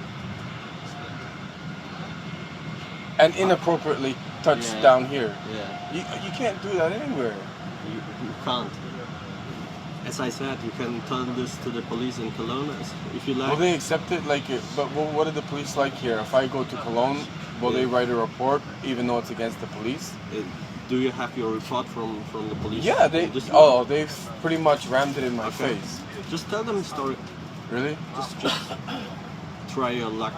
And inappropriately touched down here. Yeah. You can't do that anywhere. You can't. As I said, you can tell this to the police in Cologne if you like. Will they accept it? Like, but what are the police like here? If I go to Cologne, will they write a report even though it's against the police? Do you have your report from the police? Yeah, they've pretty much rammed it in my face. Just tell them the story. Really? Just try your luck.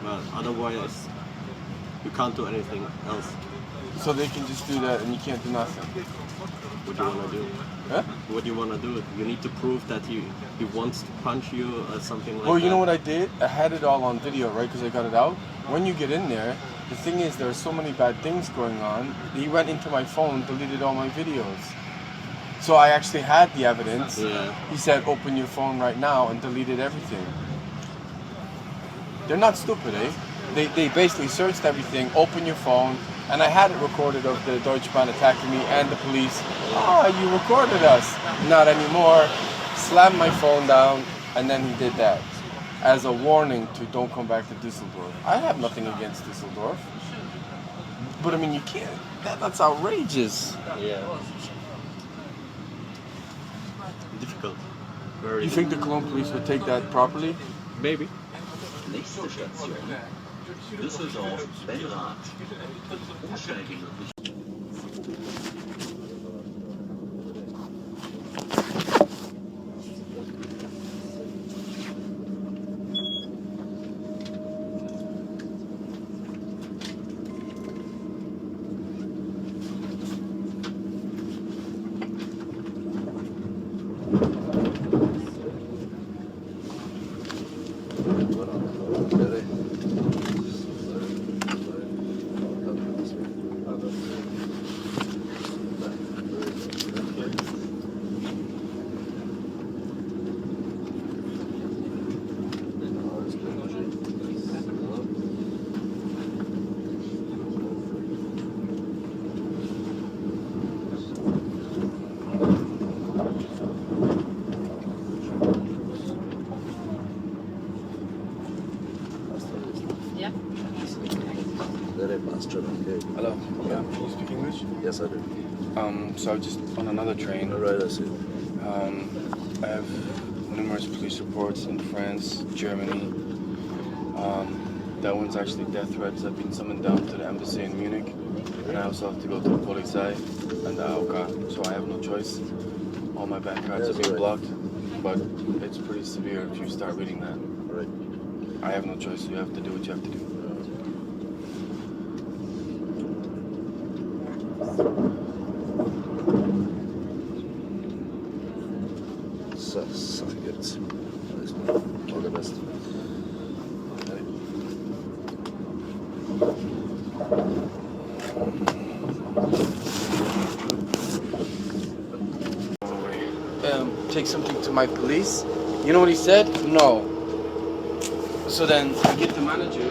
But otherwise, you can't do anything else. So they can just do that and you can't do nothing? What do you want to do? Huh? What do you want to do? You need to prove that he wants to punch you or something like that. Well, you know what I did? I had it all on video, right? Because I got it out. When you get in there, the thing is there are so many bad things going on. He went into my phone, deleted all my videos. So I actually had the evidence. Yeah. He said, open your phone right now, and deleted everything. They're not stupid, eh? They basically searched everything, open your phone, and I had it recorded of the Deutschbahn attacking me and the police. Oh, you recorded us. Not anymore. Slammed my phone down, and then he did that. As a warning to don't come back to Düsseldorf. I have nothing against Düsseldorf. But I mean, you can't, that's outrageous. Yeah. Difficult. Very You think the Cologne police would take that properly? Maybe. Nächste Station. Düsseldorf, Belgrad. Umsteigen. Hello. Yeah, can you speak English? Yes, I do. So I'm just on another train. Alright, I see. I have numerous police reports in France, Germany. That one's actually death threats. I've been summoned down to the embassy in Munich, and I also have to go to the Polizei and the AOK, so I have no choice. All my bank cards are being blocked, but it's pretty severe if you start reading that. Right. I have no choice, so you have to do what you have to do. So geht's. Alles klar. All the best. Take something to my police. You know what he said? No. So then I get the manager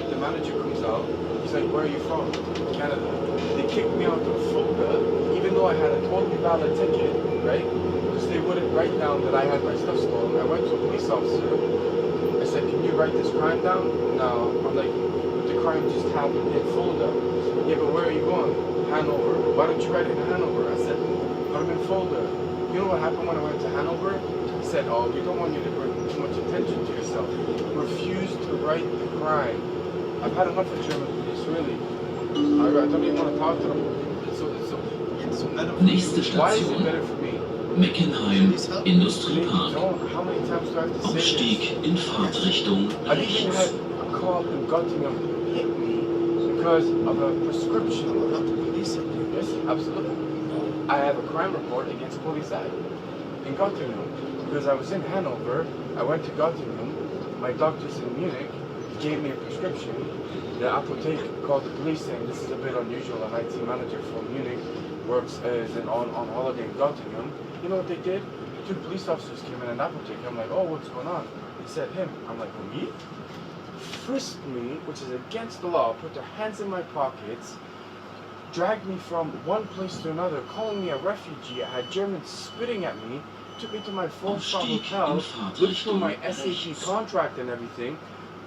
comes out. He's like, where are you from? Canada. They kicked me out of Fulda, even though I had a totally valid ticket, right? Because they wouldn't write down that I had my stuff stolen. I went to a police officer. I said, can you write this crime down? No. I'm like, the crime just happened in Fulda. Yeah, but where are you going? Hanover. Why don't you write it in Hanover? I said, but I'm in Fulda. You know what happened when I went to Hanover? He said, oh, we don't want you to bring too much attention to yourself. Refused to write the crime. I've had enough of German police, really. I don't even want to talk to them. Nächste Why is it Station better for me? Meckenheim Industriepark. How many times do I have to say Aufstieg in Fahrtrichtung I've even had rechts. a cop in Göttingen hit me because of a prescription. Yes, absolutely. I have a crime report against Polizei in Göttingen because I was in Hanover. I went to Göttingen. My doctor's in Munich. He gave me a prescription. The APOTAKES called the police saying this is a bit unusual. An IT manager from Munich works as on holiday in Göttingen. You know what they did? Two police officers came in an APOTAKES. I'm like, oh, what's going on? He said him. I'm like, well, me? Frisked me, which is against the law, put their hands in my pockets, dragged me from one place to another, calling me a refugee. I had Germans spitting at me, took me to my 4-star hotel, looked through my SAP contract and everything,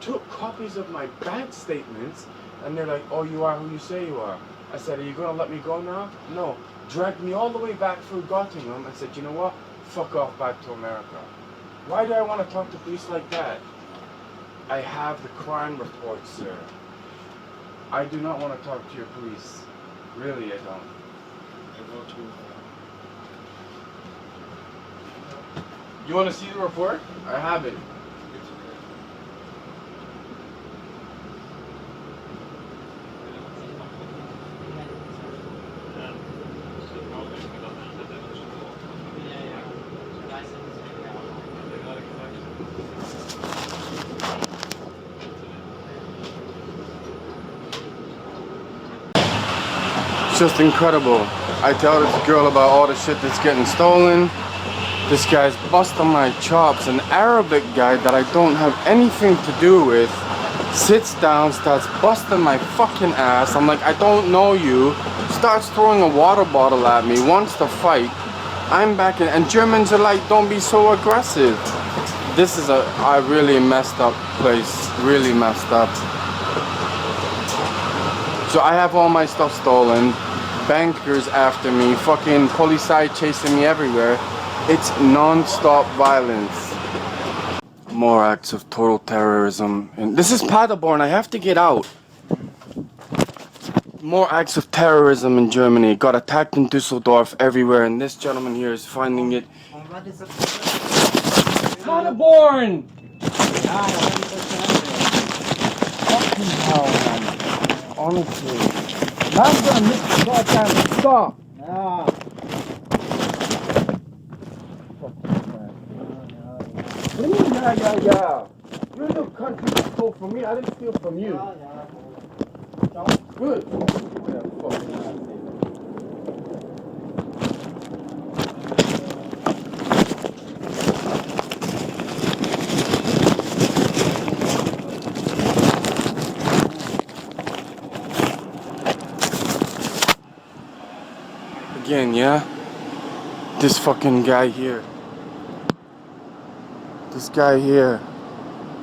took copies of my bank statements, and they're like, oh, you are who you say you are. I said, are you going to let me go now? No. Dragged me all the way back through Göttingen and said, you know what? Fuck off back to America. Why do I want to talk to police like that? I have the crime report, sir. I do not want to talk to your police. Really, I don't. You want to see the report? I have it. Just incredible. I tell this girl about all the shit that's getting stolen. This guy's busting my chops. An Arabic guy that I don't have anything to do with sits down, starts busting my fucking ass. I'm like, I don't know you. Starts throwing a water bottle at me, wants to fight. I'm back in, and Germans are like, don't be so aggressive. This is a really messed up place. Really messed up. So I have all my stuff stolen. Bankers after me, fucking Polizei chasing me everywhere. It's non-stop violence. More acts of total terrorism. And this is Paderborn, I have to get out. More acts of terrorism in Germany. Got attacked in Düsseldorf, everywhere, and this gentleman here is finding it. Paderborn! Fucking hell, man. Honestly. I'm gonna miss the goddamn stop. Yeah. What do you mean, yeah? You're in the country that stole from me. I didn't steal from you. Good. Yeah, fucking again, yeah? This fucking guy here. This guy here.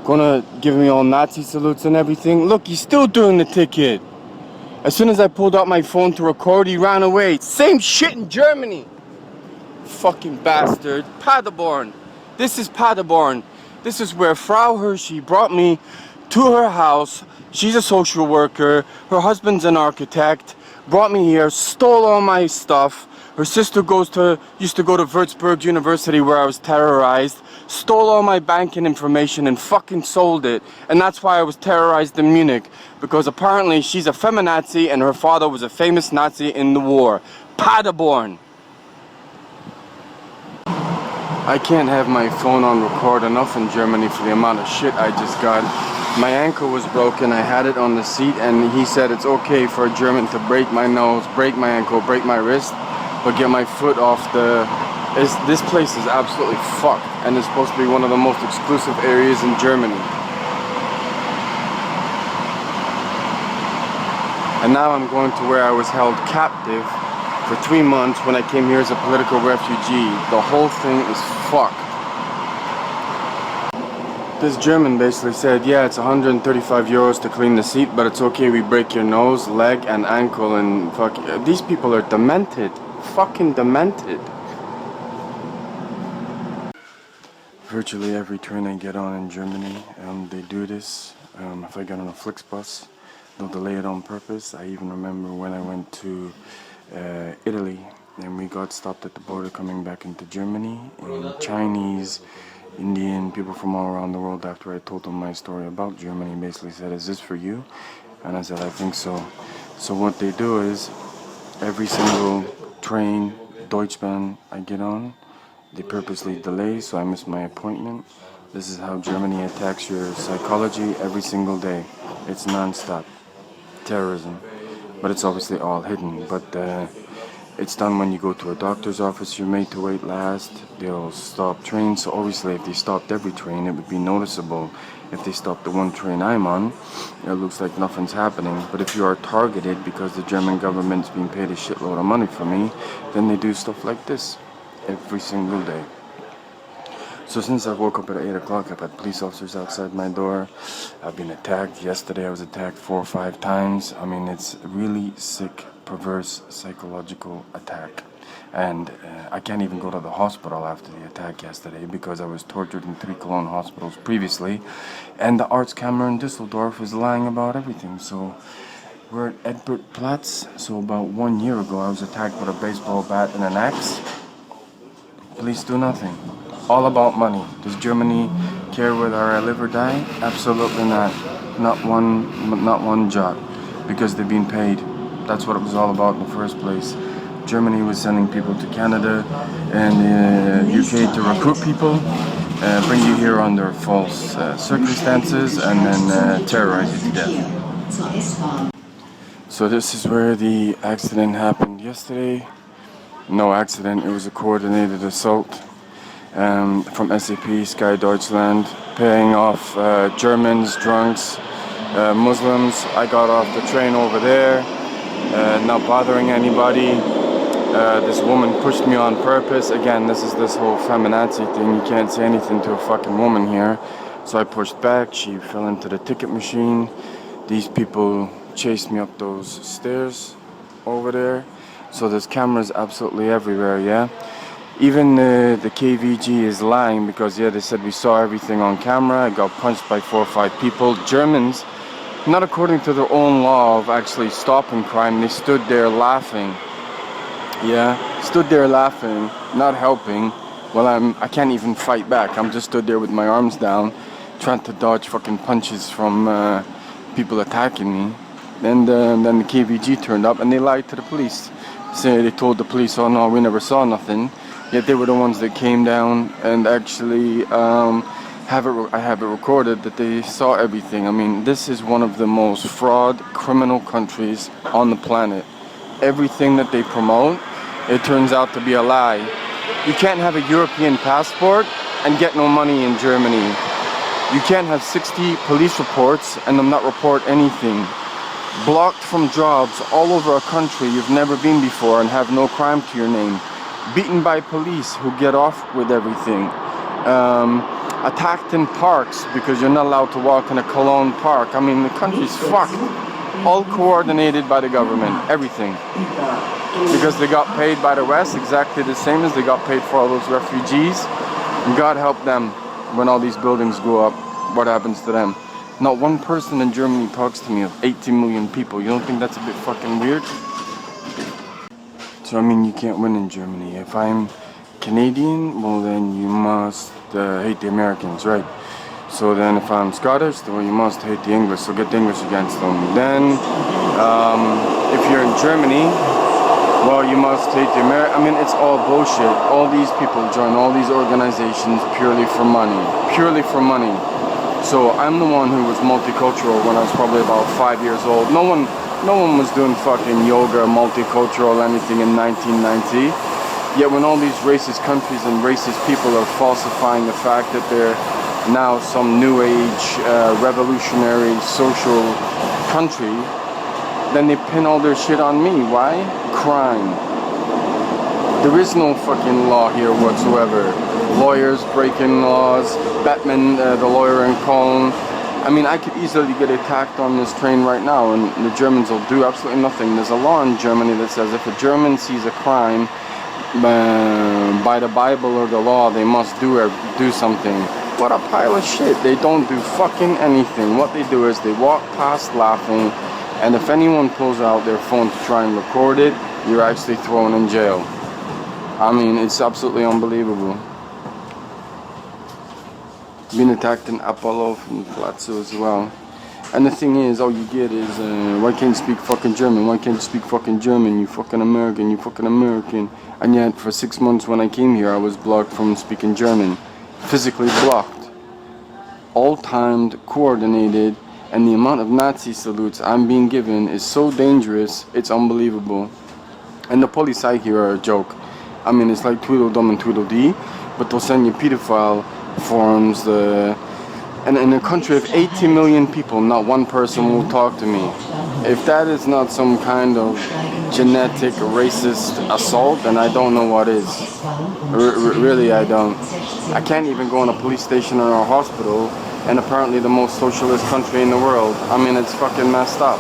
Gonna give me all Nazi salutes and everything. Look, he's still doing the ticket. As soon as I pulled out my phone to record, he ran away. Same shit in Germany. Fucking bastard. Paderborn. This is Paderborn. This is where Frau Hershey brought me to her house. She's a social worker. Her husband's an architect. Brought me here, stole all my stuff. Her sister used to go to Würzburg University where I was terrorized. Stole all my banking information and fucking sold it. And that's why I was terrorized in Munich. Because apparently she's a feminazi and her father was a famous Nazi in the war. Paderborn. I can't have my phone on record enough in Germany for the amount of shit I just got. My ankle was broken, I had it on the seat, and he said it's okay for a German to break my nose, break my ankle, break my wrist, but get my foot off the... This place is absolutely fucked, and it's supposed to be one of the most exclusive areas in Germany. And now I'm going to where I was held captive for 3 months when I came here as a political refugee. The whole thing is fucked. This German basically said, yeah, it's 135 euros to clean the seat, but it's okay, we break your nose, leg, and ankle, and fuck. These people are demented. Fucking demented. Virtually every train I get on in Germany, they do this. If I get on a Flixbus, they'll delay it on purpose. I even remember when I went to Italy, and we got stopped at the border coming back into Germany, and Chinese, Indian, people from all around the world, after I told them my story about Germany, basically said, is this for you? And I said, I think so. So what they do is, every single train, Deutschbahn I get on, they purposely delay, so I miss my appointment. This is how Germany attacks your psychology every single day. It's non-stop. Terrorism. But it's obviously all hidden. But it's done when you go to a doctor's office, you're made to wait last. They'll stop trains, so obviously if they stopped every train, it would be noticeable. If they stop the one train I'm on, it looks like nothing's happening. But if you are targeted because the German government's being paid a shitload of money for me, then they do stuff like this every single day. So since I woke up at 8 o'clock, I've had police officers outside my door. I've been attacked. Yesterday I was attacked 4 or 5 times. I mean, it's a really sick, perverse, psychological attack. And I can't even go to the hospital after the attack yesterday because I was tortured in 3 Cologne hospitals previously. And the Arztkammer in Düsseldorf is lying about everything. So we're at Edbertplatz. So about 1 year ago I was attacked with a baseball bat and an axe. Police do nothing. All about money. Does Germany care whether I live or die? Absolutely not. Not one jot. Because they're being paid. That's what it was all about in the first place. Germany was sending people to Canada and the UK to recruit people, bring you here under false circumstances, and then terrorize you to death. So this is where the accident happened yesterday. No accident, it was a coordinated assault from SAP, SKYDylan, paying off Germans, drunks, Muslims. I got off the train over there, not bothering anybody. This woman pushed me on purpose. Again, this is this whole feminazi thing. You can't say anything to a fucking woman here. So I pushed back, she fell into the ticket machine. These people chased me up those stairs over there. So there's cameras absolutely everywhere, yeah? Even the KVG is lying because, yeah, they said we saw everything on camera. I got punched by 4 or 5 people. Germans, not according to their own law of actually stopping crime, they stood there laughing. Yeah, stood there laughing, not helping. Well, I can't even fight back. I'm just stood there with my arms down, trying to dodge fucking punches from people attacking me. And then the KVG turned up and they lied to the police. They told the police, oh no, we never saw nothing. Yet they were the ones that came down and actually I have it recorded that they saw everything. I mean, this is one of the most fraud criminal countries on the planet. Everything that they promote, it turns out to be a lie. You can't have a European passport and get no money in Germany. You can't have 60 police reports and them not report anything. Blocked from jobs all over a country you've never been before and have no crime to your name. Beaten by police who get off with everything. Attacked in parks because you're not allowed to walk in a Cologne park. I mean, the country's fucked. all coordinated by the government, everything. Because they got paid by the West exactly the same as they got paid for all those refugees. And God help them when all these buildings go up, what happens to them? Not one person in Germany talks to me of 18 million people. You don't think that's a bit fucking weird? So I mean, you can't win in Germany. If I'm Canadian, well then you must hate the Americans, right? So then if I'm Scottish, well you must hate the English, so get the English against them. Then if you're in Germany, well you must hate the Americans. I mean, it's all bullshit. All these people join all these organizations purely for money. Purely for money. So I'm the one who was multicultural when I was probably about 5 years old. No one was doing fucking yoga, multicultural, anything in 1990. Yet when all these racist countries and racist people are falsifying the fact that they're now some new age, revolutionary, social country, then they pin all their shit on me. Why? Crime. There is no fucking law here whatsoever. Lawyers breaking laws, Batman, the lawyer in Cologne. I mean, I could easily get attacked on this train right now and the Germans will do absolutely nothing. There's a law in Germany that says if a German sees a crime, by the Bible or the law, they must do something. What a pile of shit. They don't do fucking anything. What they do is they walk past laughing, and if anyone pulls out their phone to try and record it, you're actually thrown in jail. I mean, it's absolutely unbelievable. Been attacked in Apollo and Palazzo as well. And the thing is, all you get is, why can't you speak fucking German? Why can't you speak fucking German? You fucking American, you fucking American. And yet, for 6 months when I came here, I was blocked from speaking German. Physically blocked. All timed, coordinated, and the amount of Nazi salutes I'm being given is so dangerous, it's unbelievable. And the police here are a joke. I mean, it's like Tweedledum and Tweedledee, but they'll send you pedophile forms, and in a country of 80 million people, not one person will talk to me. If that is not some kind of genetic racist assault, then I don't know what is. Really, I don't. I can't even go in a police station or a hospital, and apparently the most socialist country in the world. I mean, it's fucking messed up.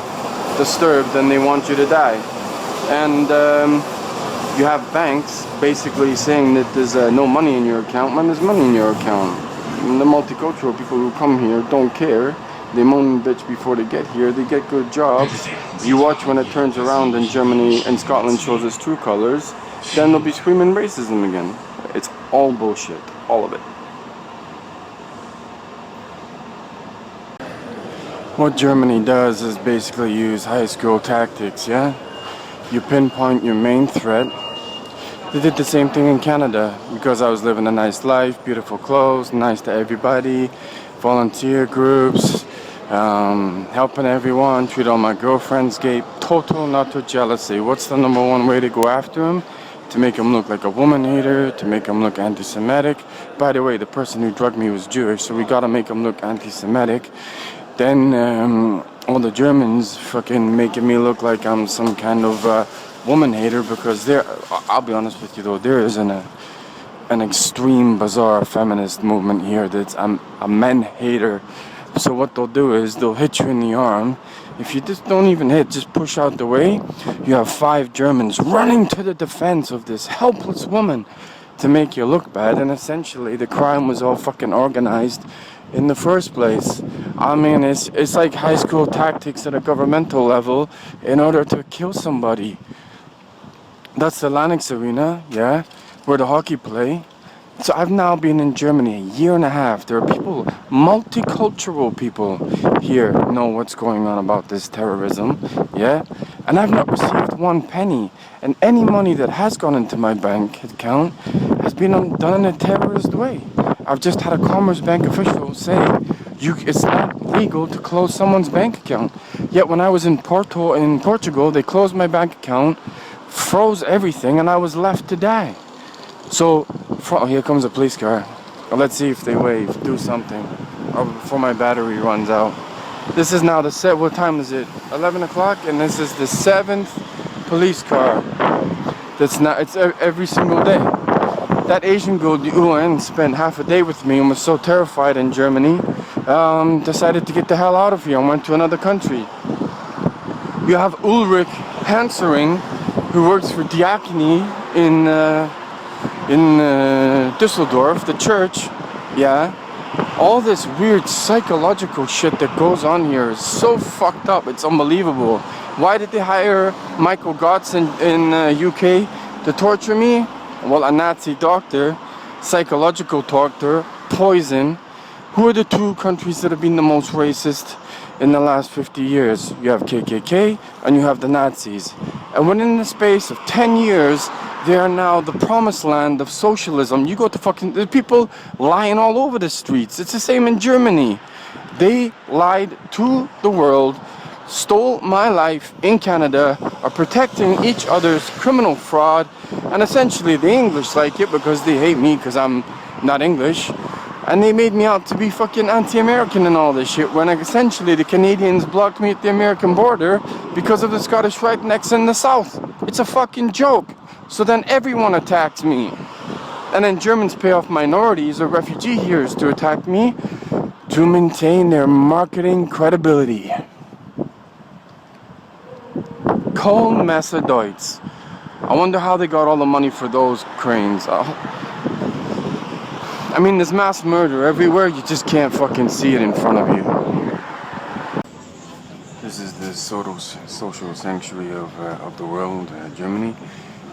Disturbed, and they want you to die. And you have banks basically saying that there's no money in your account when there's money in your account. And the multicultural people who come here don't care. They moan and bitch before they get here. They get good jobs. You watch when it turns around and Germany and Scotland shows its true colors, then they'll be screaming racism again. It's all bullshit. All of it. What Germany does is basically use high school tactics, yeah? You pinpoint your main threat. They did the same thing in Canada because I was living a nice life, beautiful clothes, nice to everybody, volunteer groups, helping everyone, treat all my girlfriends gay, total and utter jealousy. What's the number one way to go after him? To make him look like a woman hater, to make him look anti-Semitic. By the way, the person who drugged me was Jewish, so we gotta make him look anti-Semitic. Then all the Germans fucking making me look like I'm some kind of woman hater because I'll be honest with you though, there is an extreme bizarre feminist movement here that's a men hater. So what they'll do is they'll hit you in the arm. If you just don't even hit, just push out the way, you have 5 Germans running to the defense of this helpless woman to make you look bad, and essentially the crime was all fucking organized in the first place. I mean, it's like high school tactics at a governmental level in order to kill somebody. That's the Lennox Arena, yeah, where the hockey play. So I've now been in Germany a year and a half. There are people, multicultural people here know what's going on about this terrorism, yeah? And I've not received 1 penny. And any money that has gone into my bank account has been done in a terrorist way. I've just had a Commerce Bank official say, it's not legal to close someone's bank account. Yet when I was in Portugal, they closed my bank account, froze everything, and I was left to die. So, here comes a police car. Let's see if they wave, do something, before my battery runs out. This is now what time is it? 11 o'clock, and this is the 7th police car. It's every single day. That Asian girl, the UN, spent half a day with me and was so terrified in Germany, decided to get the hell out of here and went to another country. You have Ulrich Hansering, who works for Diakony in Düsseldorf, the church. Yeah. All this weird psychological shit that goes on here is so fucked up. It's unbelievable. Why did they hire Michael GOTZ in UK to torture me? Well, a Nazi doctor, psychological doctor, poison. Who are the two countries that have been the most racist in the last 50 years? You have KKK and you have the Nazis. And within the space of 10 years, they are now the promised land of socialism. You go to fucking, there's people lying all over the streets. It's the same in Germany. They lied to the world, stole my life in Canada, are protecting each other's criminal fraud, and essentially the English like it because they hate me because I'm not English. And they made me out to be fucking anti-American and all this shit, when essentially the Canadians blocked me at the American border because of the Scottish rednecks in the south. It's a fucking joke. So then everyone attacks me. And then Germans pay off minorities or refugee heirs to attack me to maintain their marketing credibility. Kaum Messer Deutsch. I wonder how they got all the money for those cranes. I mean, there's mass murder everywhere, you just can't fucking see it in front of you. This is the social sanctuary of the world, Germany.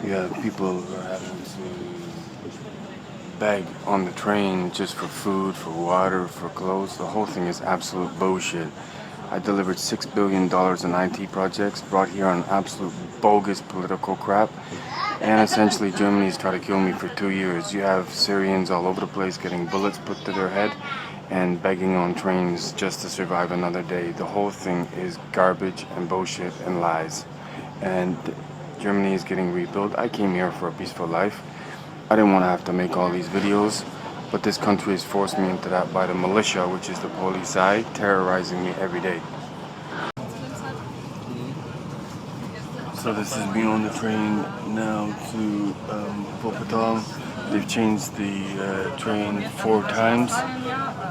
You have people who are having to beg on the train just for food, for water, for clothes. The whole thing is absolute bullshit. I delivered $6 billion in IT projects, brought here on absolute bogus political crap. And essentially Germany's tried to kill me for 2 years. You have Syrians all over the place getting bullets put to their head and begging on trains just to survive another day. The whole thing is garbage and bullshit and lies. And Germany is getting rebuilt. I came here for a peaceful life. I didn't want to have to make all these videos, but this country has forced me into that by the militia, which is the police, terrorizing me every day. So this is me on the train now to Wuppertal. They've changed the train 4 times.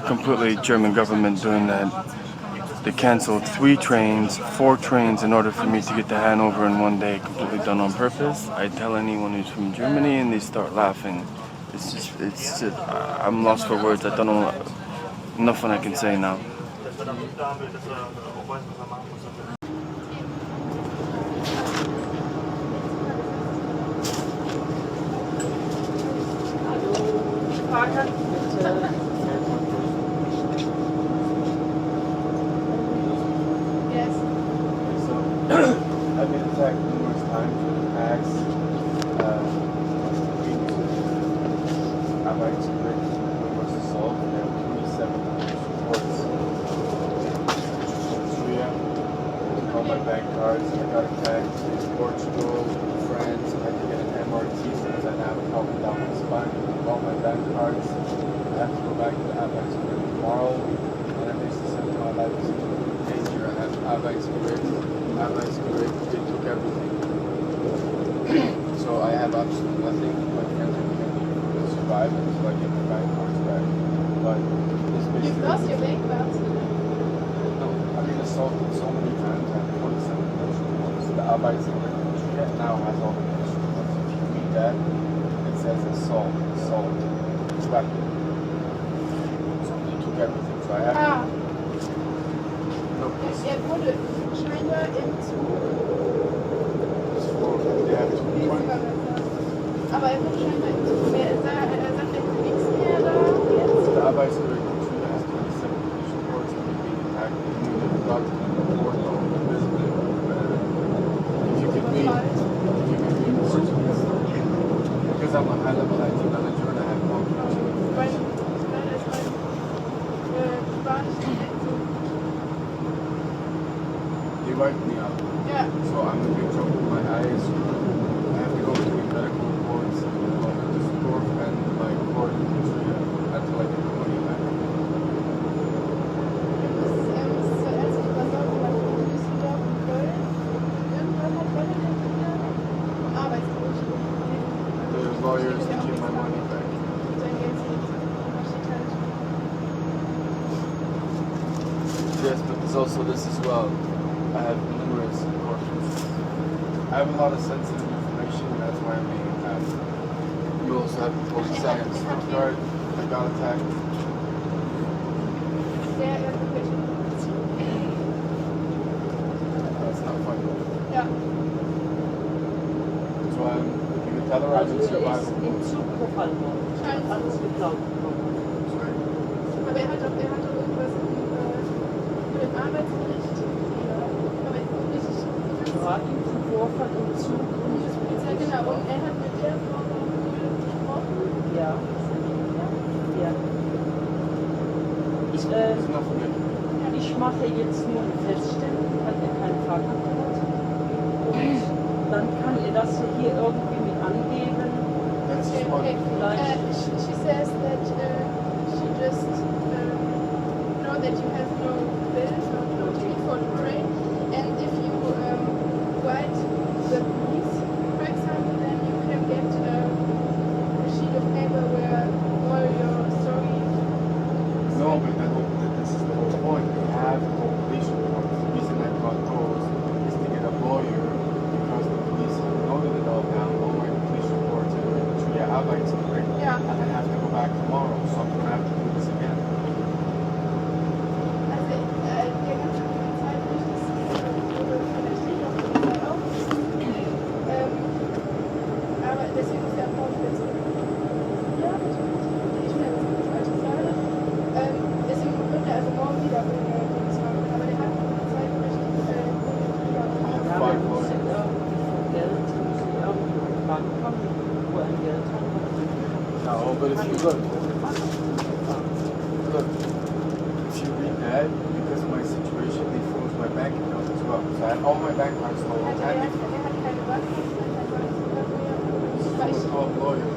Completely German government doing that. They canceled 3 trains, 4 trains in order for me to get to Hanover in one day. Completely done on purpose. I tell anyone who's from Germany and they start laughing. It's just, I'm lost for words. I don't know, nothing I can say now. Yes. I've been attacked numerous times with axe, Arbeitsgericht, numerous assault, and there were 27 police reports. Syria, all my bank cards, I got attacked in Portugal, France, I had to get an MRT because I have a problem down my spine. All my bank cards, I have to go back to the Arbeitsgericht tomorrow, and I basically said to my life is in danger. I have Arbeitsgericht, they took everything. So I have absolutely nothing. My friends are going to survive until I get my bank cards back. But this basically... You've lost your bank cards? No, I've been assaulted so many times. I have 27 police reports. The Arbeitsgericht now has all the police reports. If you read that, it says assault, weapon. So they took everything. So I have to... No, wurde scheinbar im Zug. Aber wurde scheinbar im Zug. Wer sagt jetzt nichts mehr da jetzt? The Arbeitsgericht has 27 police reports and being attacked. You've got to report on the business. If you could read reports, because I'm a high-level IT manager and I have confidence. They wiped me out. Yeah. So I'm in big trouble with my eyes. I have to go between medical reports and the store and my court until I get the money back. The lawyers to keep my money back. Yes, but there's also this as well. I have numerous questions. I have a lot of sensitive information, that's why I'm being attacked. You also have the police science guard that got attacked. That's not funny. Ja. So I'm looking at terrorizing survival. Im Zug verfallen worden. Alles geklaut worden. Aber er hat doch irgendwas mit dem Arbeitsgericht. Aber ich komme nicht. Ja, im Vorfall im Zug. Ja, genau. Und er hat mit der Frau gesprochen. Ja. Ja. Ich mache jetzt nur eine Feststellung, weil er keine Fahrkarte hat. Und dann kann er das hier irgendwie mit angeben. Okay. She says that she just know that you have no bills, no ticket for the train, and if you write the police, for example, then you can get a sheet of paper where all your story. No, but this is the whole point. We have the whole police report. The reason I got those is to get a lawyer because the police have noted it all down, all my police reports and the Arbeitsgericht. Yeah. And I have to go back tomorrow, so I'm going to have to do this again. Aber deswegen ist der Applaus jetzt so. Ja, ich will jetzt nicht falsch sagen. Deswegen wird er also morgen wieder Dings machen. Aber der hat noch eine Zeit richtig Ja, aber muss ja irgendwie Geld, muss ja irgendwie Bank haben, wo er Geld hat. No, but if you look, if you read that, because of my situation, they froze my bank account as well. So I had all my bank cards stolen. And they someone called lawyer.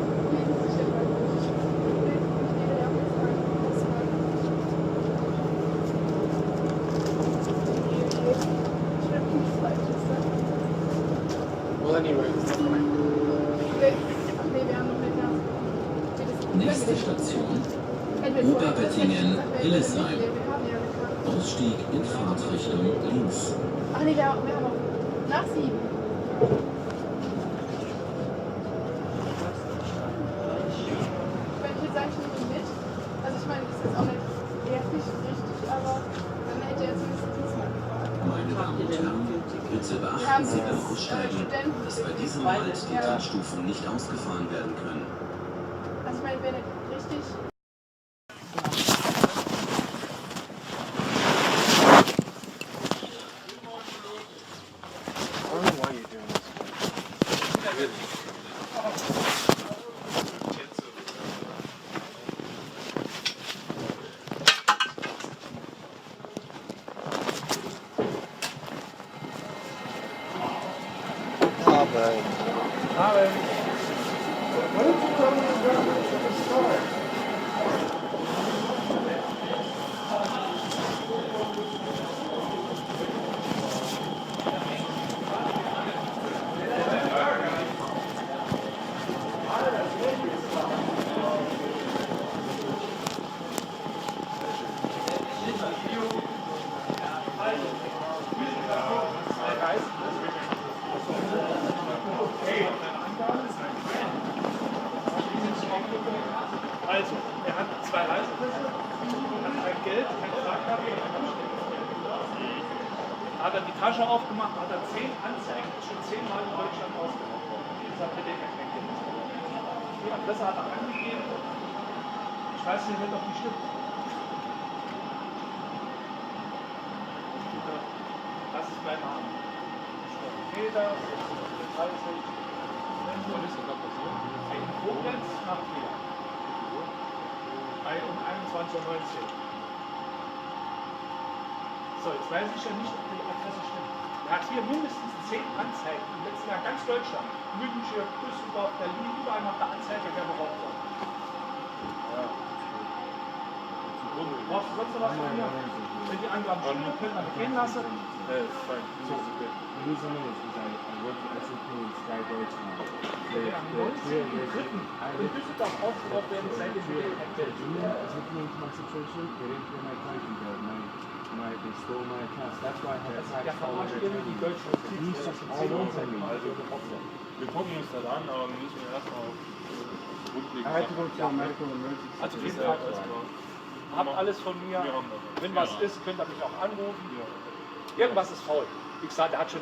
Well, anyway, it's not fine. Nächste Station, Oberwettingen-Hillesheim. Ausstieg in Fahrtrichtung links. Ach nee, wir haben noch nach 7. Wenn ich jetzt sage, ich nehme mit, also ich meine, das ist jetzt auch nicht wirklich richtig, aber dann hätte er zumindest diesmal gefragt. Meine Damen und Herren, bitte beachten Sie beim Aussteigen, dass bei diesem Halt die Trittstufen nicht ausgefahren werden können. Also ich meine, wenn er richtig... Also, er hat 2 Reisepässe, hat kein Geld, keine Fahrkarte. Hat er die Tasche aufgemacht, hat er 10 Anzeigen, schon 10-mal in Deutschland ausgemacht worden. Jetzt hat er kein Geld. Die Adresse hat er angegeben. Ich weiß nicht, ob die stimmt. Lass es gleich mal an. Peter, 36. Was ist da passiert? In Koblenz nach Trier. Um 21:19 Uhr. So, jetzt weiß ich ja nicht, ob die Adresse stimmt. Er hat hier mindestens 10 Anzeigen im letzten Jahr, ganz Deutschland. München, Düsseldorf, Berlin, überall nach der Anzeige, wer beraubt worden. Ja. Brauchst du sonst noch was von mir? Wenn die Angaben stimmen, können wir gehen lassen. The reason is I work for SAP and SKYDylan. In Düsseldorf aufgebaut werden seit dem Beginn. Is looking into my situation, they didn't pay my car and my they stole my accounts. That's why I had Ja, verarschen irgendwie die deutsche Justiz. Das sind 10 Also, wir gucken uns das an, aber wir müssen erstmal I had to go to a medical emergency. Also wie gesagt, habt alles von mir. Wenn was ist, könnt ihr mich auch anrufen. Irgendwas ist faul. Wie gesagt, der hat schon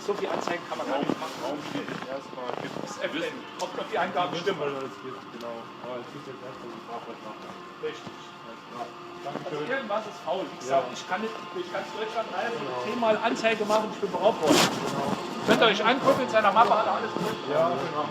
so viel Anzeigen kann man gar nicht machen. erstmal Das FN, ob die Eingaben stimmen. Genau, aber es ist jetzt erstmal die Straftat machen. Richtig. Also irgendwas ist faul. Wie gesagt, ich kann nicht durch ganz Deutschland reisen und 10-mal Anzeige machen, ich bin beraubt worden. Könnt ihr euch angucken, in seiner Mappe hat er alles drin. Ja, genau.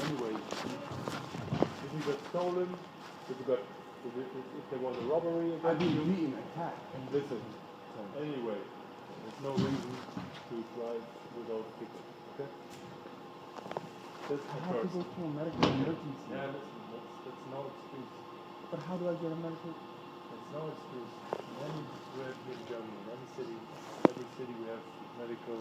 Anyway, if you got stolen, if there was a robbery again, I've been beaten, attacked. and listen, anyway, there's no reason to drive without a ticket, okay? That's I have to go to a medical emergency. Yeah, listen, that's no excuse. But how do I get a medical? That's no excuse. Many we have here in Germany, in every city we have medical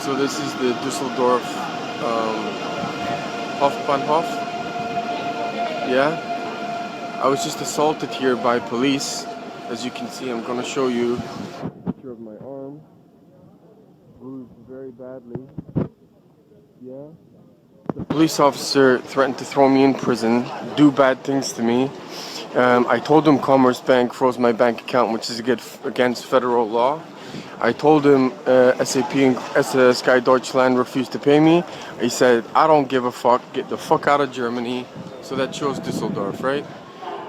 So this is the Düsseldorf Hofbahnhof. Yeah, I was just assaulted here by police. As you can see, I'm gonna show you a picture of my arm, bruised very badly. Yeah. The police officer threatened to throw me in prison, do bad things to me. I told him Commerce Bank froze my bank account, which is against federal law. I told him SAP and SKYDylan refused to pay me. He said, I don't give a fuck, get the fuck out of Germany. So that shows Düsseldorf, right?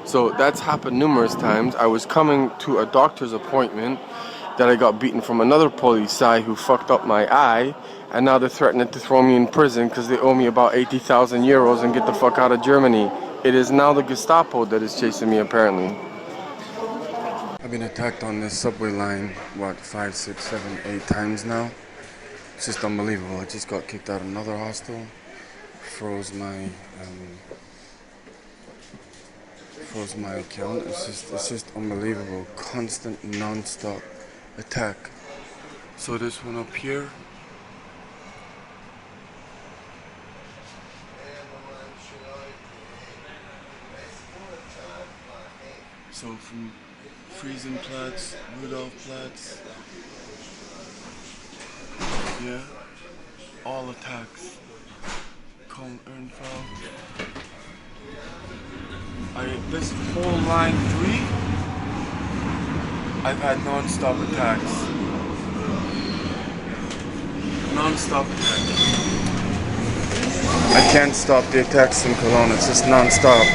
So that's happened numerous times. I was coming to a doctor's appointment that I got beaten from another police who fucked up my eye, and now they're threatening to throw me in prison because they owe me about 80,000 euros and get the fuck out of Germany. It is now the Gestapo that is chasing me, apparently. I've been attacked on this subway line, what, 5, 6, 7, 8 times now. It's just unbelievable. I just got kicked out of another hostel, froze my account. It's just unbelievable. Constant, non-stop attack. So this one up here. So from Friesenplatz, Rudolfplatz, yeah, all attacks. Köln-Ehrenfeld. This whole line 3, I've had non-stop attacks. Non-stop attacks. I can't stop the attacks in Cologne, it's just non-stop.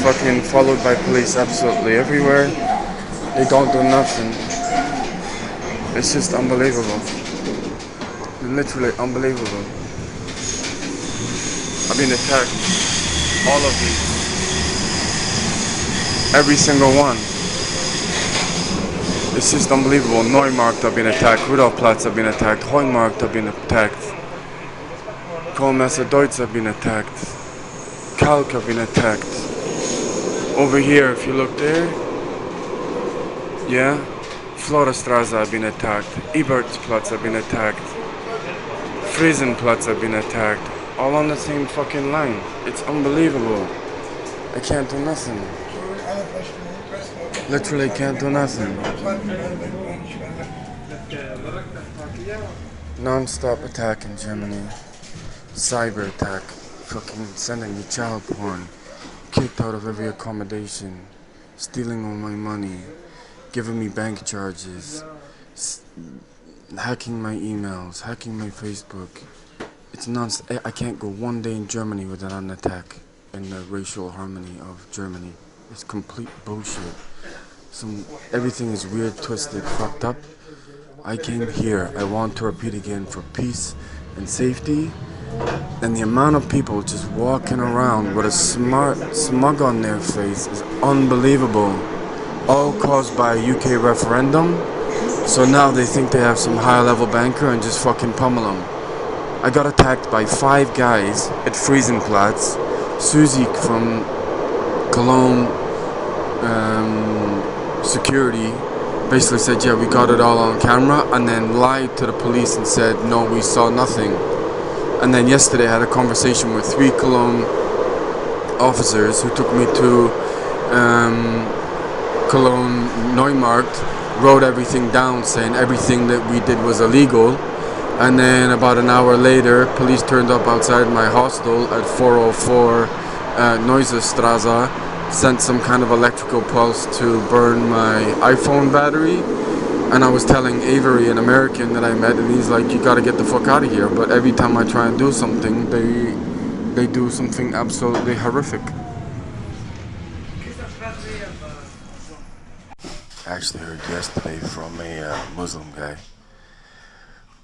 Fucking followed by police absolutely everywhere. They don't do nothing. It's just unbelievable. Literally unbelievable. I've been attacked. All of these. Every single one. It's just unbelievable. Neumarkt I've been attacked. Rudolfplatz I've been attacked. Heumarkt I've been attacked. Kohlmesser Deutz I've been attacked. Kalk I've been attacked. Over here, if you look there, yeah, Florastraße I've been attacked. Ebertsplatz I've been attacked. Friesenplatz I've been attacked. All on the same fucking line. It's unbelievable. I can't do nothing. Literally can't do nothing. Non-stop attack in Germany. Cyber attack. Fucking sending me child porn. Kicked out of every accommodation. Stealing all my money. Giving me bank charges. Hacking my emails. Hacking my Facebook. It's non-stop. I can't go one day in Germany without an attack in the racial harmony of Germany. It's complete bullshit. Everything is weird, twisted, fucked up. I came here, I want to repeat again, for peace and safety. And the amount of people just walking around with a smug on their face is unbelievable. All caused by a UK referendum. So now they think they have some high-level banker and just fucking pummel them. I got attacked by 5 guys at Friesenplatz. Susie from Cologne security basically said, yeah, we got it all on camera, and then lied to the police and said, no, we saw nothing. And then yesterday I had a conversation with 3 Cologne officers who took me to Cologne Neumarkt, wrote everything down saying everything that we did was illegal. And then about an hour later, police turned up outside my hostel at 404 Neusestraße, sent some kind of electrical pulse to burn my iPhone battery. And I was telling Avery, an American that I met, and he's like, you gotta get the fuck out of here. But every time I try and do something, they do something absolutely horrific. I actually heard yesterday from a Muslim guy.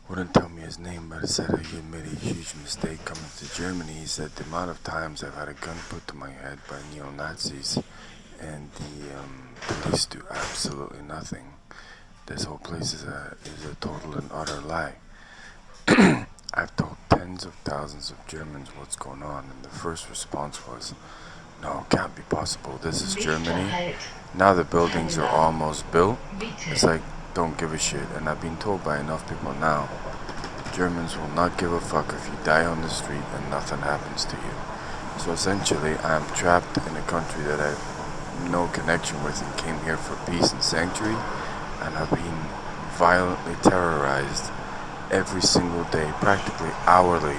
Wouldn't tell me his name, but he said he had made a huge mistake coming to Germany. He said the amount of times I've had a gun put to my head by neo-Nazis and the police do absolutely nothing. This whole place is a total and utter lie. I've told tens of thousands of Germans what's going on, and the first response was, no, it can't be possible. This is Germany. Now the buildings are almost built. It's like, don't give a shit. And I've been told by enough people now, Germans will not give a fuck if you die on the street and nothing happens to you. So essentially, I'm trapped in a country that I have no connection with and came here for peace and sanctuary, and have been violently terrorized every single day, practically hourly,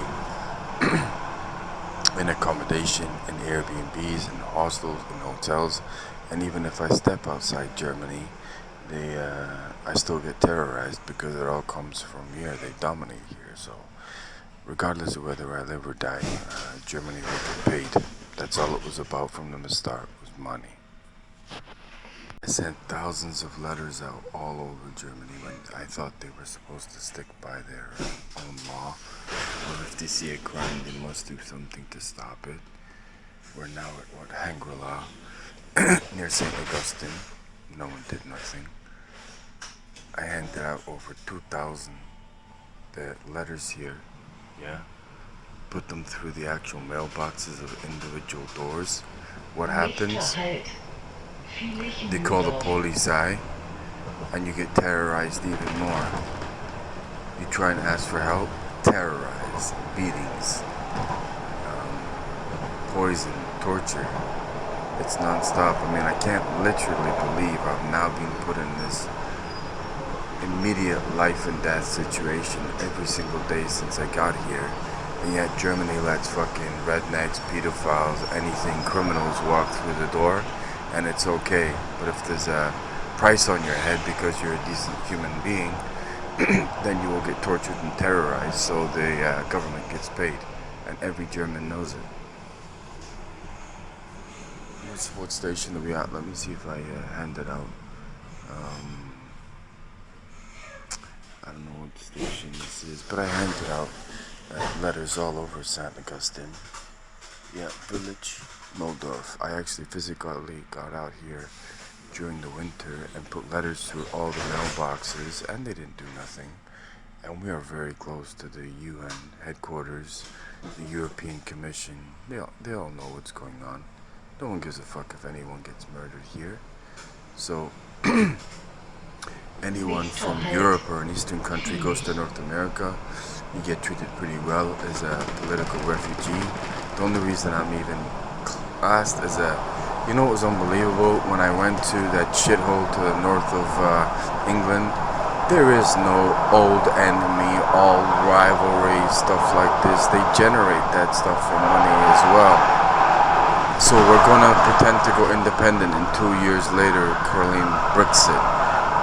in accommodation, in Airbnbs, in hostels, in hotels. And even if I step outside Germany, I still get terrorized because it all comes from here. They dominate here. So regardless of whether I live or die, Germany will get paid. That's all it was about from the start, was money. I sent thousands of letters out all over Germany when I thought they were supposed to stick by their own law. Or if they see a crime, they must do something to stop it. We're now at Hangri-La, near St. Augustine. No one did nothing. I handed out over 2,000 letters here, yeah? Put them through the actual mailboxes of individual doors. What happens? They call the police, and you get terrorized even more. You try and ask for help, terrorized, beatings, poison, torture. It's non-stop. I mean, I can't literally believe I've now been put in this immediate life and death situation every single day since I got here. And yet Germany lets fucking rednecks, pedophiles, anything, criminals walk through the door, and it's okay. But if there's a price on your head because you're a decent human being, then you will get tortured and terrorized, so the government gets paid. And every German knows it. What station are we at? Let me see if I hand it out. I don't know what station this is, but I handed out letters all over St. Augustine. Yeah, village, Moldov. I actually physically got out here during the winter and put letters through all the mailboxes, and they didn't do nothing. And we are very close to the UN headquarters, the European Commission. They all know what's going on. No one gives a fuck if anyone gets murdered here. So, anyone from Europe or an Eastern country goes to North America, you get treated pretty well as a political refugee. The only reason I'm even classed as you know what was unbelievable? When I went to that shithole to the north of England, there is no old enemy, all rivalry, stuff like this. They generate that stuff for money as well. So we're gonna pretend to go independent, and 2 years later, Berlin Brexit.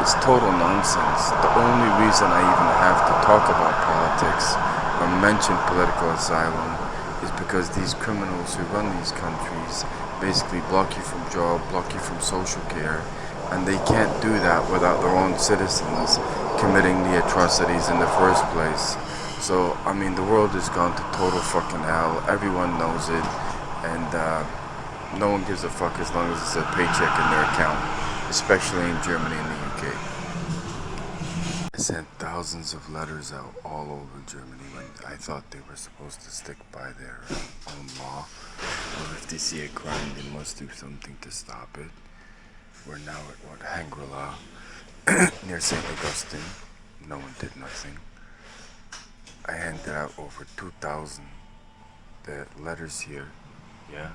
It's total nonsense. The only reason I even have to talk about politics or mention political asylum is because these criminals who run these countries basically block you from job, block you from social care, and they can't do that without their own citizens committing the atrocities in the first place. So, I mean, the world has gone to total fucking hell. Everyone knows it, and no one gives a fuck as long as it's a paycheck in their account, especially in Germany and the UK. I sent thousands of letters out all over Germany when I thought they were supposed to stick by their own law. Or if they see a crime, they must do something to stop it. We're now at Hangri-La, near St. Augustine. No one did nothing. I handed out over 2,000 the letters here, yeah.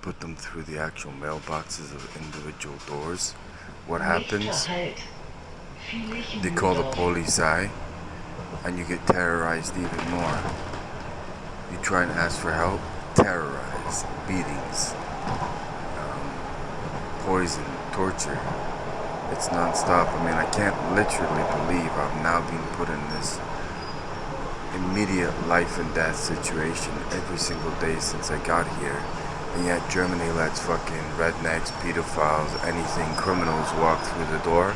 Put them through the actual mailboxes of individual doors. What happens? They call the police, and you get terrorized even more. You try and ask for help, terrorized, beatings, poison, torture. It's non-stop. I mean, I can't literally believe I've now been put in this immediate life and death situation every single day since I got here. And yet Germany lets fucking rednecks, pedophiles, anything, criminals walk through the door,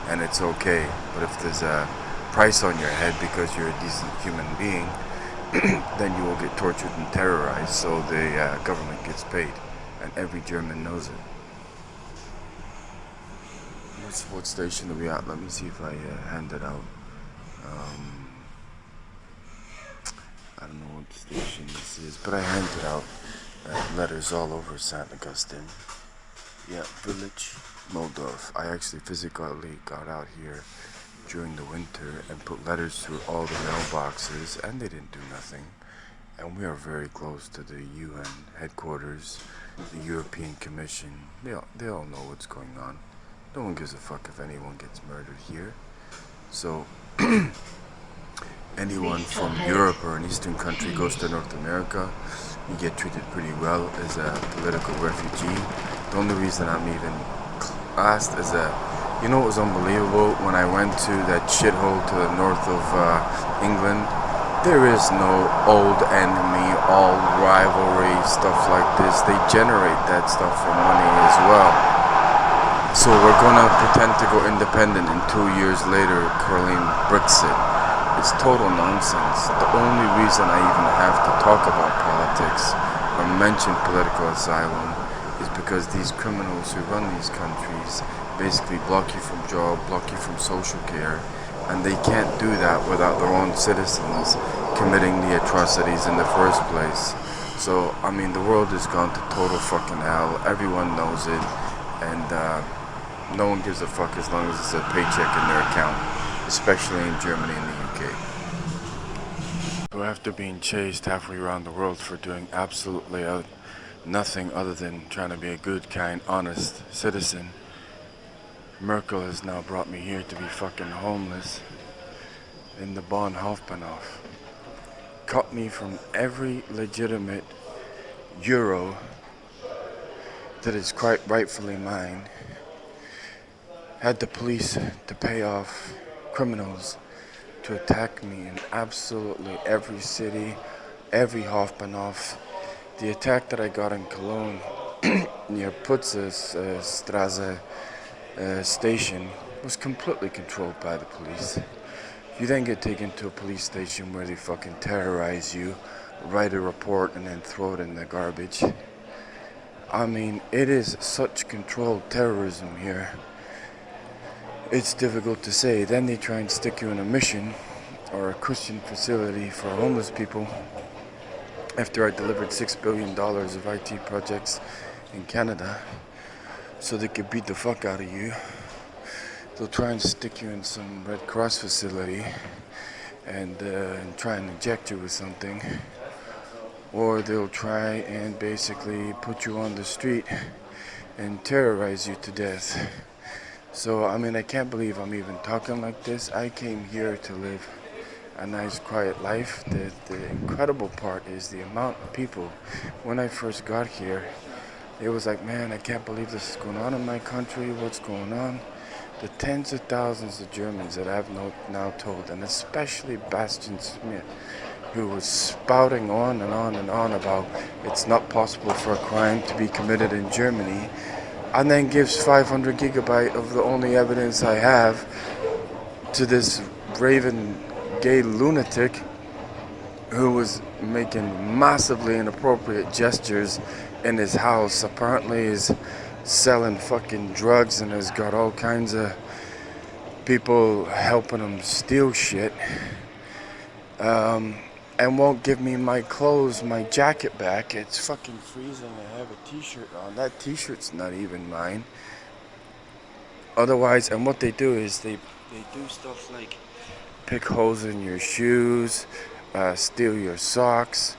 and it's okay. But if there's a price on your head because you're a decent human being, then you will get tortured and terrorized, so the government gets paid. And every German knows it. What station are we at? Let me see if I hand it out. I don't know what station this is, but I handed out letters all over St. Augustine. Yeah, village, Moldov. I actually physically got out here during the winter and put letters through all the mailboxes, and they didn't do nothing. And we are very close to the UN headquarters, the European Commission. They all know what's going on. No one gives a fuck if anyone gets murdered here. So, anyone from Europe or an Eastern country goes to North America, you get treated pretty well as a political refugee. The only reason I'm even asked is that, you know what was unbelievable? When I went to that shithole to the north of England, there is no old enemy, all rivalry, stuff like this. They generate that stuff for money as well. So we're gonna pretend to go independent, and 2 years later, calling Brexit. It's total nonsense. The only reason I even have to talk about politics or mention political asylum is because these criminals who run these countries basically block you from job, block you from social care, and they can't do that without their own citizens committing the atrocities in the first place. So, I mean, the world has gone to total fucking hell. Everyone knows it, and no one gives a fuck as long as it's a paycheck in their account, especially in Germany and the UK. So after being chased halfway around the world for doing absolutely nothing other than trying to be a good, kind, honest citizen, Merkel has now brought me here to be fucking homeless in the Bahnhof. Cut me from every legitimate euro that is quite rightfully mine. Had the police to pay off criminals to attack me in absolutely every city, every Hofbahnhof. The attack that I got in Cologne near Putzerstraße station was completely controlled by the police. You then get taken to a police station where they fucking terrorize you, write a report, and then throw it in the garbage. I mean, it is such controlled terrorism here. It's difficult to say. Then they try and stick you in a mission or a Christian facility for homeless people. After I delivered $6 billion of IT projects in Canada, so they could beat the fuck out of you, they'll try and stick you in some Red Cross facility and try and inject you with something. Or they'll try and basically put you on the street and terrorize you to death. So, I mean, I can't believe I'm even talking like this. I came here to live a nice, quiet life. The incredible part is the amount of people. When I first got here, it was like, man, I can't believe this is going on in my country. What's going on? The tens of thousands of Germans that I've now told, and especially Bastian Schmidt, who was spouting on and on and on about it's not possible for a crime to be committed in Germany, and then gives 500 gigabyte of the only evidence I have to this raven gay lunatic who was making massively inappropriate gestures in his house. Apparently is selling fucking drugs and has got all kinds of people helping him steal shit. And won't give me my clothes, my jacket back. It's fucking freezing. I have a t-shirt on. That t-shirt's not even mine. Otherwise, and what they do is they do stuff like pick holes in your shoes, steal your socks,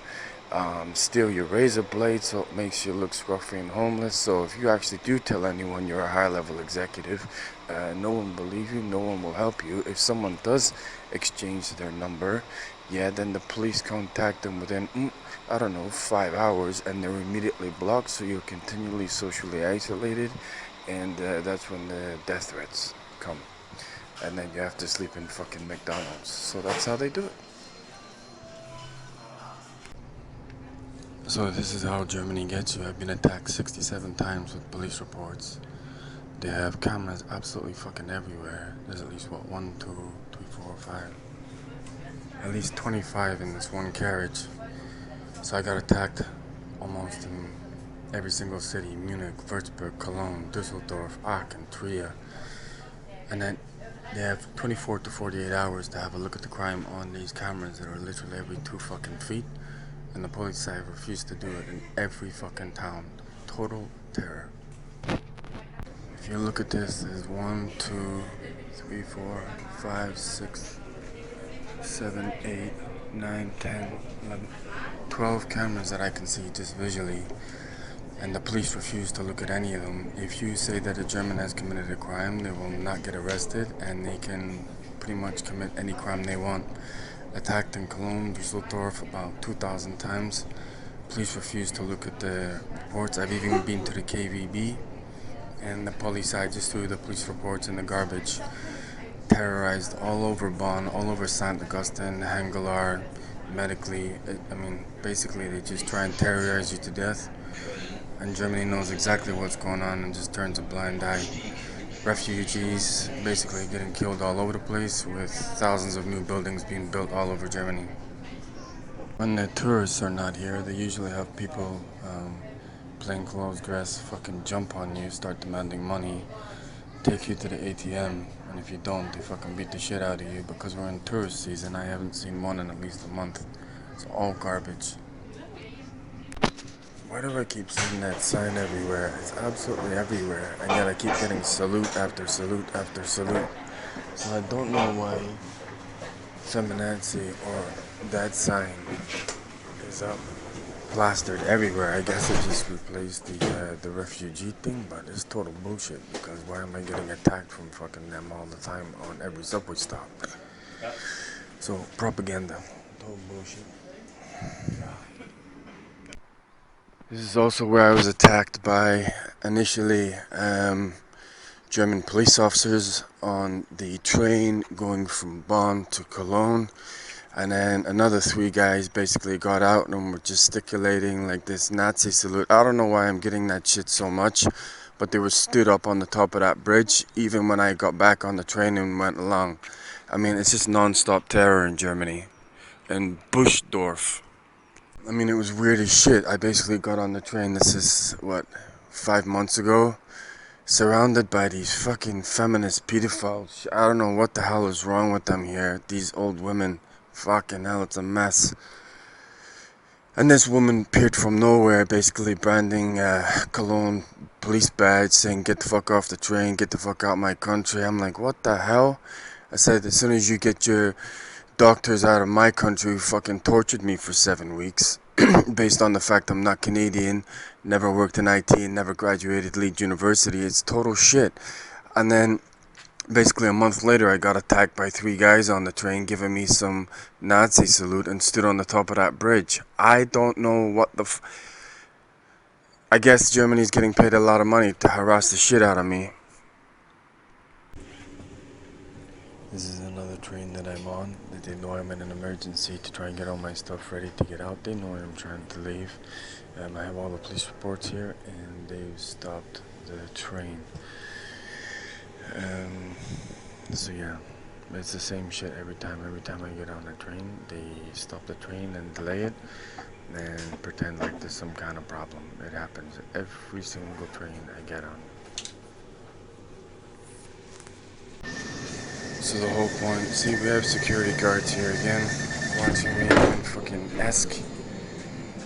steal your razor blade so it makes you look scruffy and homeless. So if you actually do tell anyone you're a high-level executive, no one will believe you, no one will help you. If someone does exchange their number, yeah, then the police contact them within, 5 hours, and they're immediately blocked, so you're continually socially isolated, and that's when the death threats come. And then you have to sleep in fucking McDonald's. So that's how they do it. So this is how Germany gets you. I've been attacked 67 times with police reports. They have cameras absolutely fucking everywhere. There's at least, 1, 2, 3, 4, 5. At least 25 in this one carriage. So I got attacked almost in every single city. Munich, Würzburg, Cologne, Düsseldorf, Aachen, Trier. And then they have 24 to 48 hours to have a look at the crime on these cameras that are literally every 2 fucking feet. And the police have refused to do it in every fucking town. Total terror. If you look at this, there's 1, 2, 3, 4, 5, 6, 7, 8, 9, 10, 11, 12 cameras that I can see just visually. And the police refuse to look at any of them. If you say that a German has committed a crime, they will not get arrested, and they can pretty much commit any crime they want. Attacked in Cologne, Düsseldorf about 2,000 times. Police refuse to look at the reports. I've even been to the KVB, and the police side just threw the police reports in the garbage. Terrorized all over Bonn, all over St. Augustine, Hengelaar, medically. Basically they just try and terrorize you to death. And Germany knows exactly what's going on and just turns a blind eye. Refugees basically getting killed all over the place, with thousands of new buildings being built all over Germany. When the tourists are not here, they usually have people plainclothes dress fucking jump on you, start demanding money, take you to the ATM, and if you don't, they fucking beat the shit out of you. Because we're in tourist season, I haven't seen one in at least a month. It's all garbage. Why do I keep seeing that sign everywhere? It's absolutely everywhere, and yet I keep getting salute after salute after salute. So I don't know why feminazi or that sign is up plastered everywhere. I guess it just replaced the refugee thing, but it's total bullshit, because why am I getting attacked from fucking them all the time on every subway stop? So propaganda, total bullshit. This is also where I was attacked by, initially, German police officers on the train going from Bonn to Cologne. And then another 3 guys basically got out and were gesticulating like this Nazi salute. I don't know why I'm getting that shit so much, but they were stood up on the top of that bridge, even when I got back on the train and went along. It's just non-stop terror in Germany. And Bushdorf. It was weird as shit. I basically got on the train, this is, 5 months ago, surrounded by these fucking feminist pedophiles. I don't know what the hell is wrong with them here. These old women, fucking hell, it's a mess. And this woman appeared from nowhere, basically branding Cologne police badge, saying, "Get the fuck off the train, get the fuck out of my country." I'm like, what the hell? I said, as soon as you get your doctors out of my country, who fucking tortured me for 7 weeks, based on the fact I'm not Canadian, never worked in IT, and never graduated Leeds University. It's total shit. And then, basically a month later, I got attacked by 3 guys on the train, giving me some Nazi salute, and stood on the top of that bridge. I don't know what the I guess Germany's getting paid a lot of money to harass the shit out of me. This is another train that I'm on. They know I'm in an emergency to try and get all my stuff ready to get out. They know I'm trying to leave. I have all the police reports here, and they've stopped the train. So yeah, it's the same shit every time. Every time I get on a train, they stop the train and delay it and pretend like there's some kind of problem. It happens every single train I get on. So the whole point, see, we have security guards here again, watching me in fucking Esk,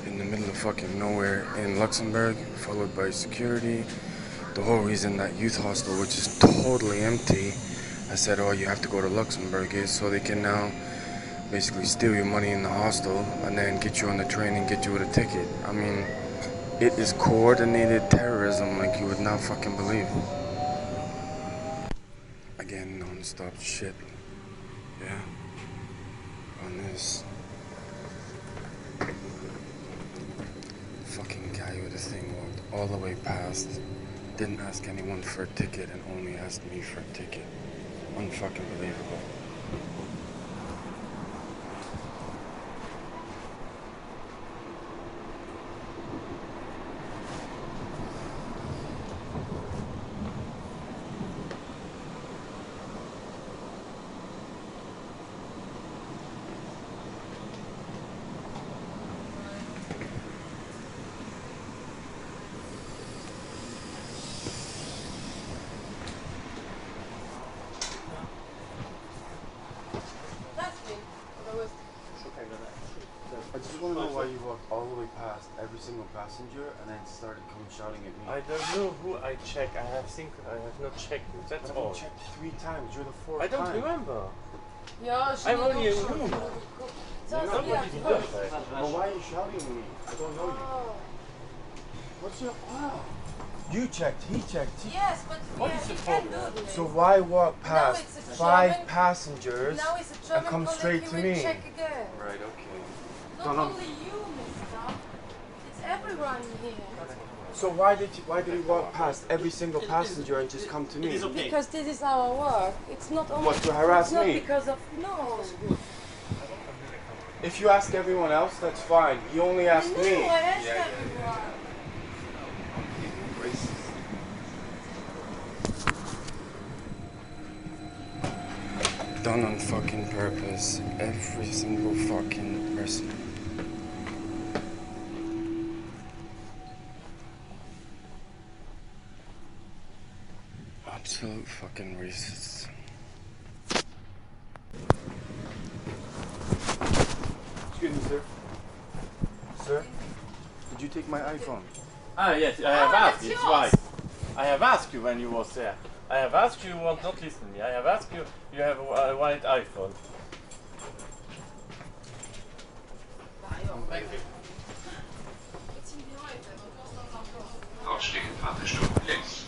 in the middle of fucking nowhere in Luxembourg, followed by security. The whole reason that youth hostel, which is totally empty, I said, oh, you have to go to Luxembourg, is so they can now basically steal your money in the hostel and then get you on the train and get you with a ticket. I mean, it is coordinated terrorism like you would not fucking believe. Again, non-stop shit. Yeah. On this. Fucking guy with the thing walked all the way past. Didn't ask anyone for a ticket and only asked me for a ticket. Unfucking believable. I just want to know why you walked all the way past every single passenger and then started coming shouting at me. I don't know who I check. I have not checked you. That's all. I checked 3 times. You're the 4th I don't time. remember. Ja, I'm only a room. But why are you shouting at me? I don't know you. What's your... Wow. You checked, he checked. Yes, but What is the he problem? can do this. So why walk past Now it's a 5 German- passengers Now it's a and German come colleague, straight he to will me? check again. Right, okay. Not only you, mister. It's everyone here. So why did you walk past every single passenger and just come to me? Because this is our work. It's not only... What, to harass it's not me? because of... No. If you ask everyone else, that's fine. You only ask No, me. I asked everyone. Done on fucking purpose. Every single fucking person. Absolute fucking racists. Excuse me, sir. Sir, did you take my iPhone? Ah, yes, I have asked. It's right. I have asked you when you was there. I have asked you, you want not listen to me. I have asked you, you have a white iPhone. Thank you. Aufstehen, Fahrstuhl links.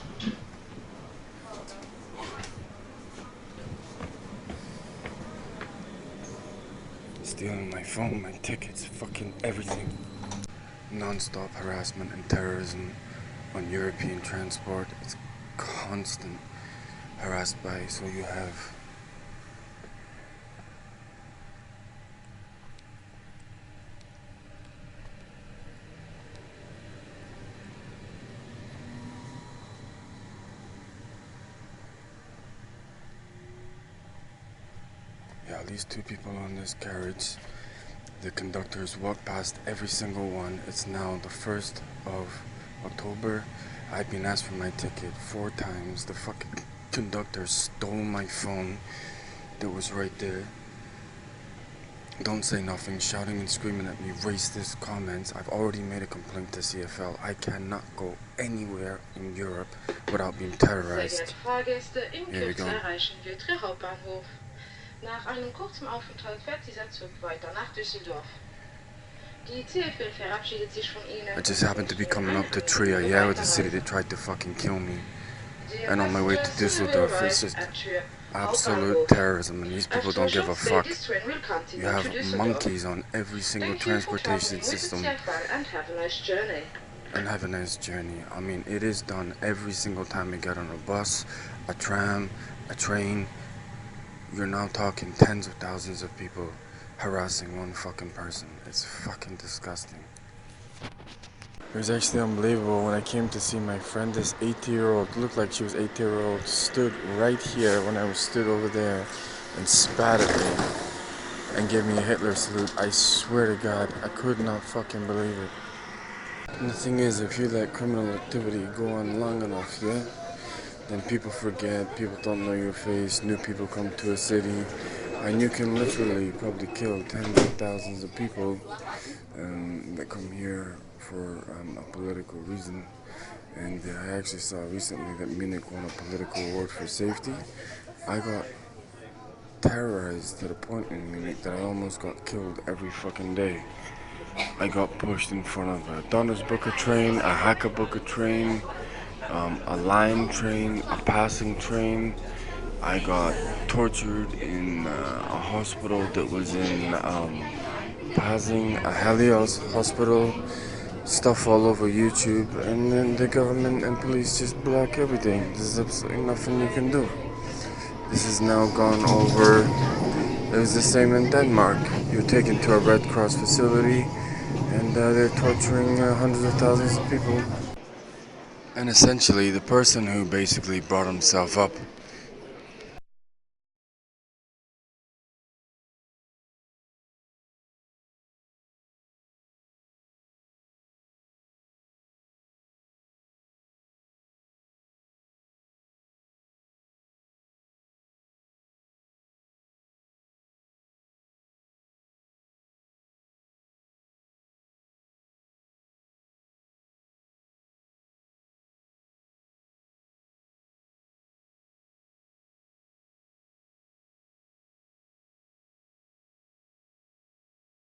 Stealing my phone, my tickets, fucking everything. Non-stop harassment and terrorism on European transport. It's constant harassed by, so you have at least 2 people on this carriage. The conductors walk past every single one. It's now the 1st of October. I've been asked for my ticket 4 times. The fucking conductor stole my phone that was right there. Don't say nothing, shouting and screaming at me, racist comments. I've already made a complaint to CFL. I cannot go anywhere in Europe without being terrorized. Here we go. Nach einem kurzen Aufenthalt fährt dieser Zug weiter nach Düsseldorf. Die CFL verabschiedet sich von Ihnen. I just happened to be coming up to Trier, yeah, with the city that tried to fucking kill me. And on my way to Düsseldorf, it's just absolute terrorism, and these people don't give a fuck. You have monkeys on every single transportation system. And have a nice journey. And have a nice journey. I mean, it is done every single time we get on a bus, a tram, a train. you're now talking tens of thousands of people harassing one fucking person. It's fucking disgusting. It was actually unbelievable when I came to see my friend. This 80-year-old, looked like she was 80-year-old, stood right here when I was stood over there and spat at me and gave me a Hitler salute. I swear to God, I could not fucking believe it. And the thing is, if you let criminal activity go on long enough, yeah, then people forget, people don't know your face, new people come to a city, and you can literally probably kill tens of thousands of people that come here for a political reason. And I actually saw recently that Munich won a political award for safety. I got terrorized to the point in Munich that I almost got killed every fucking day. I got pushed in front of a Donnersbrücker train, a Hackerbrücker train, a Lime train, a passing train. I got tortured in a hospital that was in Pasing, a Helios hospital. Stuff all over YouTube, and then the government and police just block everything. There's absolutely nothing you can do. This has now gone over. It was the same in Denmark. You're taken to a Red Cross facility, and they're torturing hundreds of thousands of people. And essentially, the person who basically brought himself up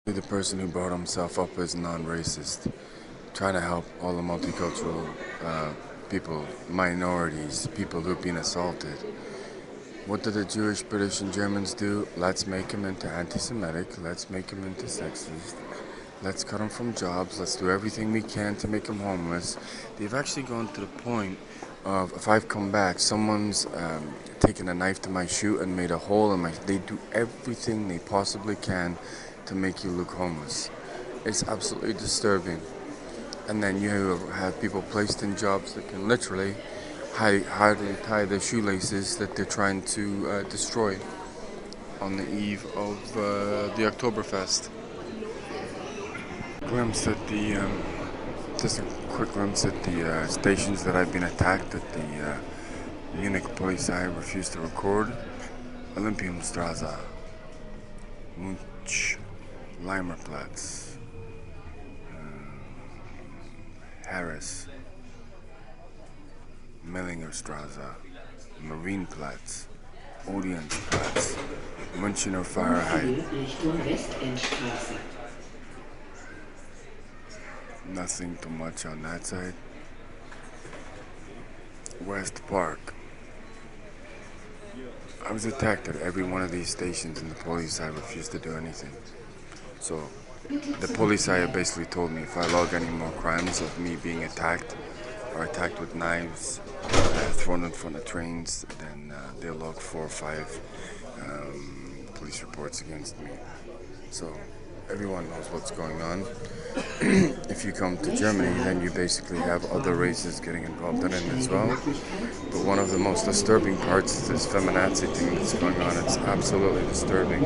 the person who brought himself up as non-racist, trying to help all the multicultural people, minorities, people who've been assaulted. What do the Jewish, British, and Germans do? Let's make them into anti-Semitic, let's make them into sexist, let's cut them from jobs, let's do everything we can to make them homeless. They've actually gone to the point of, if I've come back, someone's taken a knife to my shoe and made a hole in my... They do everything they possibly can to make you look homeless. It's absolutely disturbing. And then you have people placed in jobs that can literally hardly tie their shoelaces that they're trying to destroy on the eve of the Oktoberfest. Glimpse at the, just a quick glimpse at the stations that I've been attacked that the Munich Polizei refused to record. Olympiumstraße, Munch, Leimerplatz, Harris, Millingerstraße, Marienplatz, Odeonsplatz, Münchener Freiheit. Nothing too much on that side. West Park. I was attacked at every one of these stations and the police refused to do anything. So the police basically told me if I log any more crimes of me being attacked or attacked with knives, thrown in front of trains, then they'll log 4 or 5 police reports against me. So everyone knows what's going on. If you come to Germany, then you basically have other races getting involved in it as well. But one of the most disturbing parts is this feminazi thing that's going on. It's absolutely disturbing.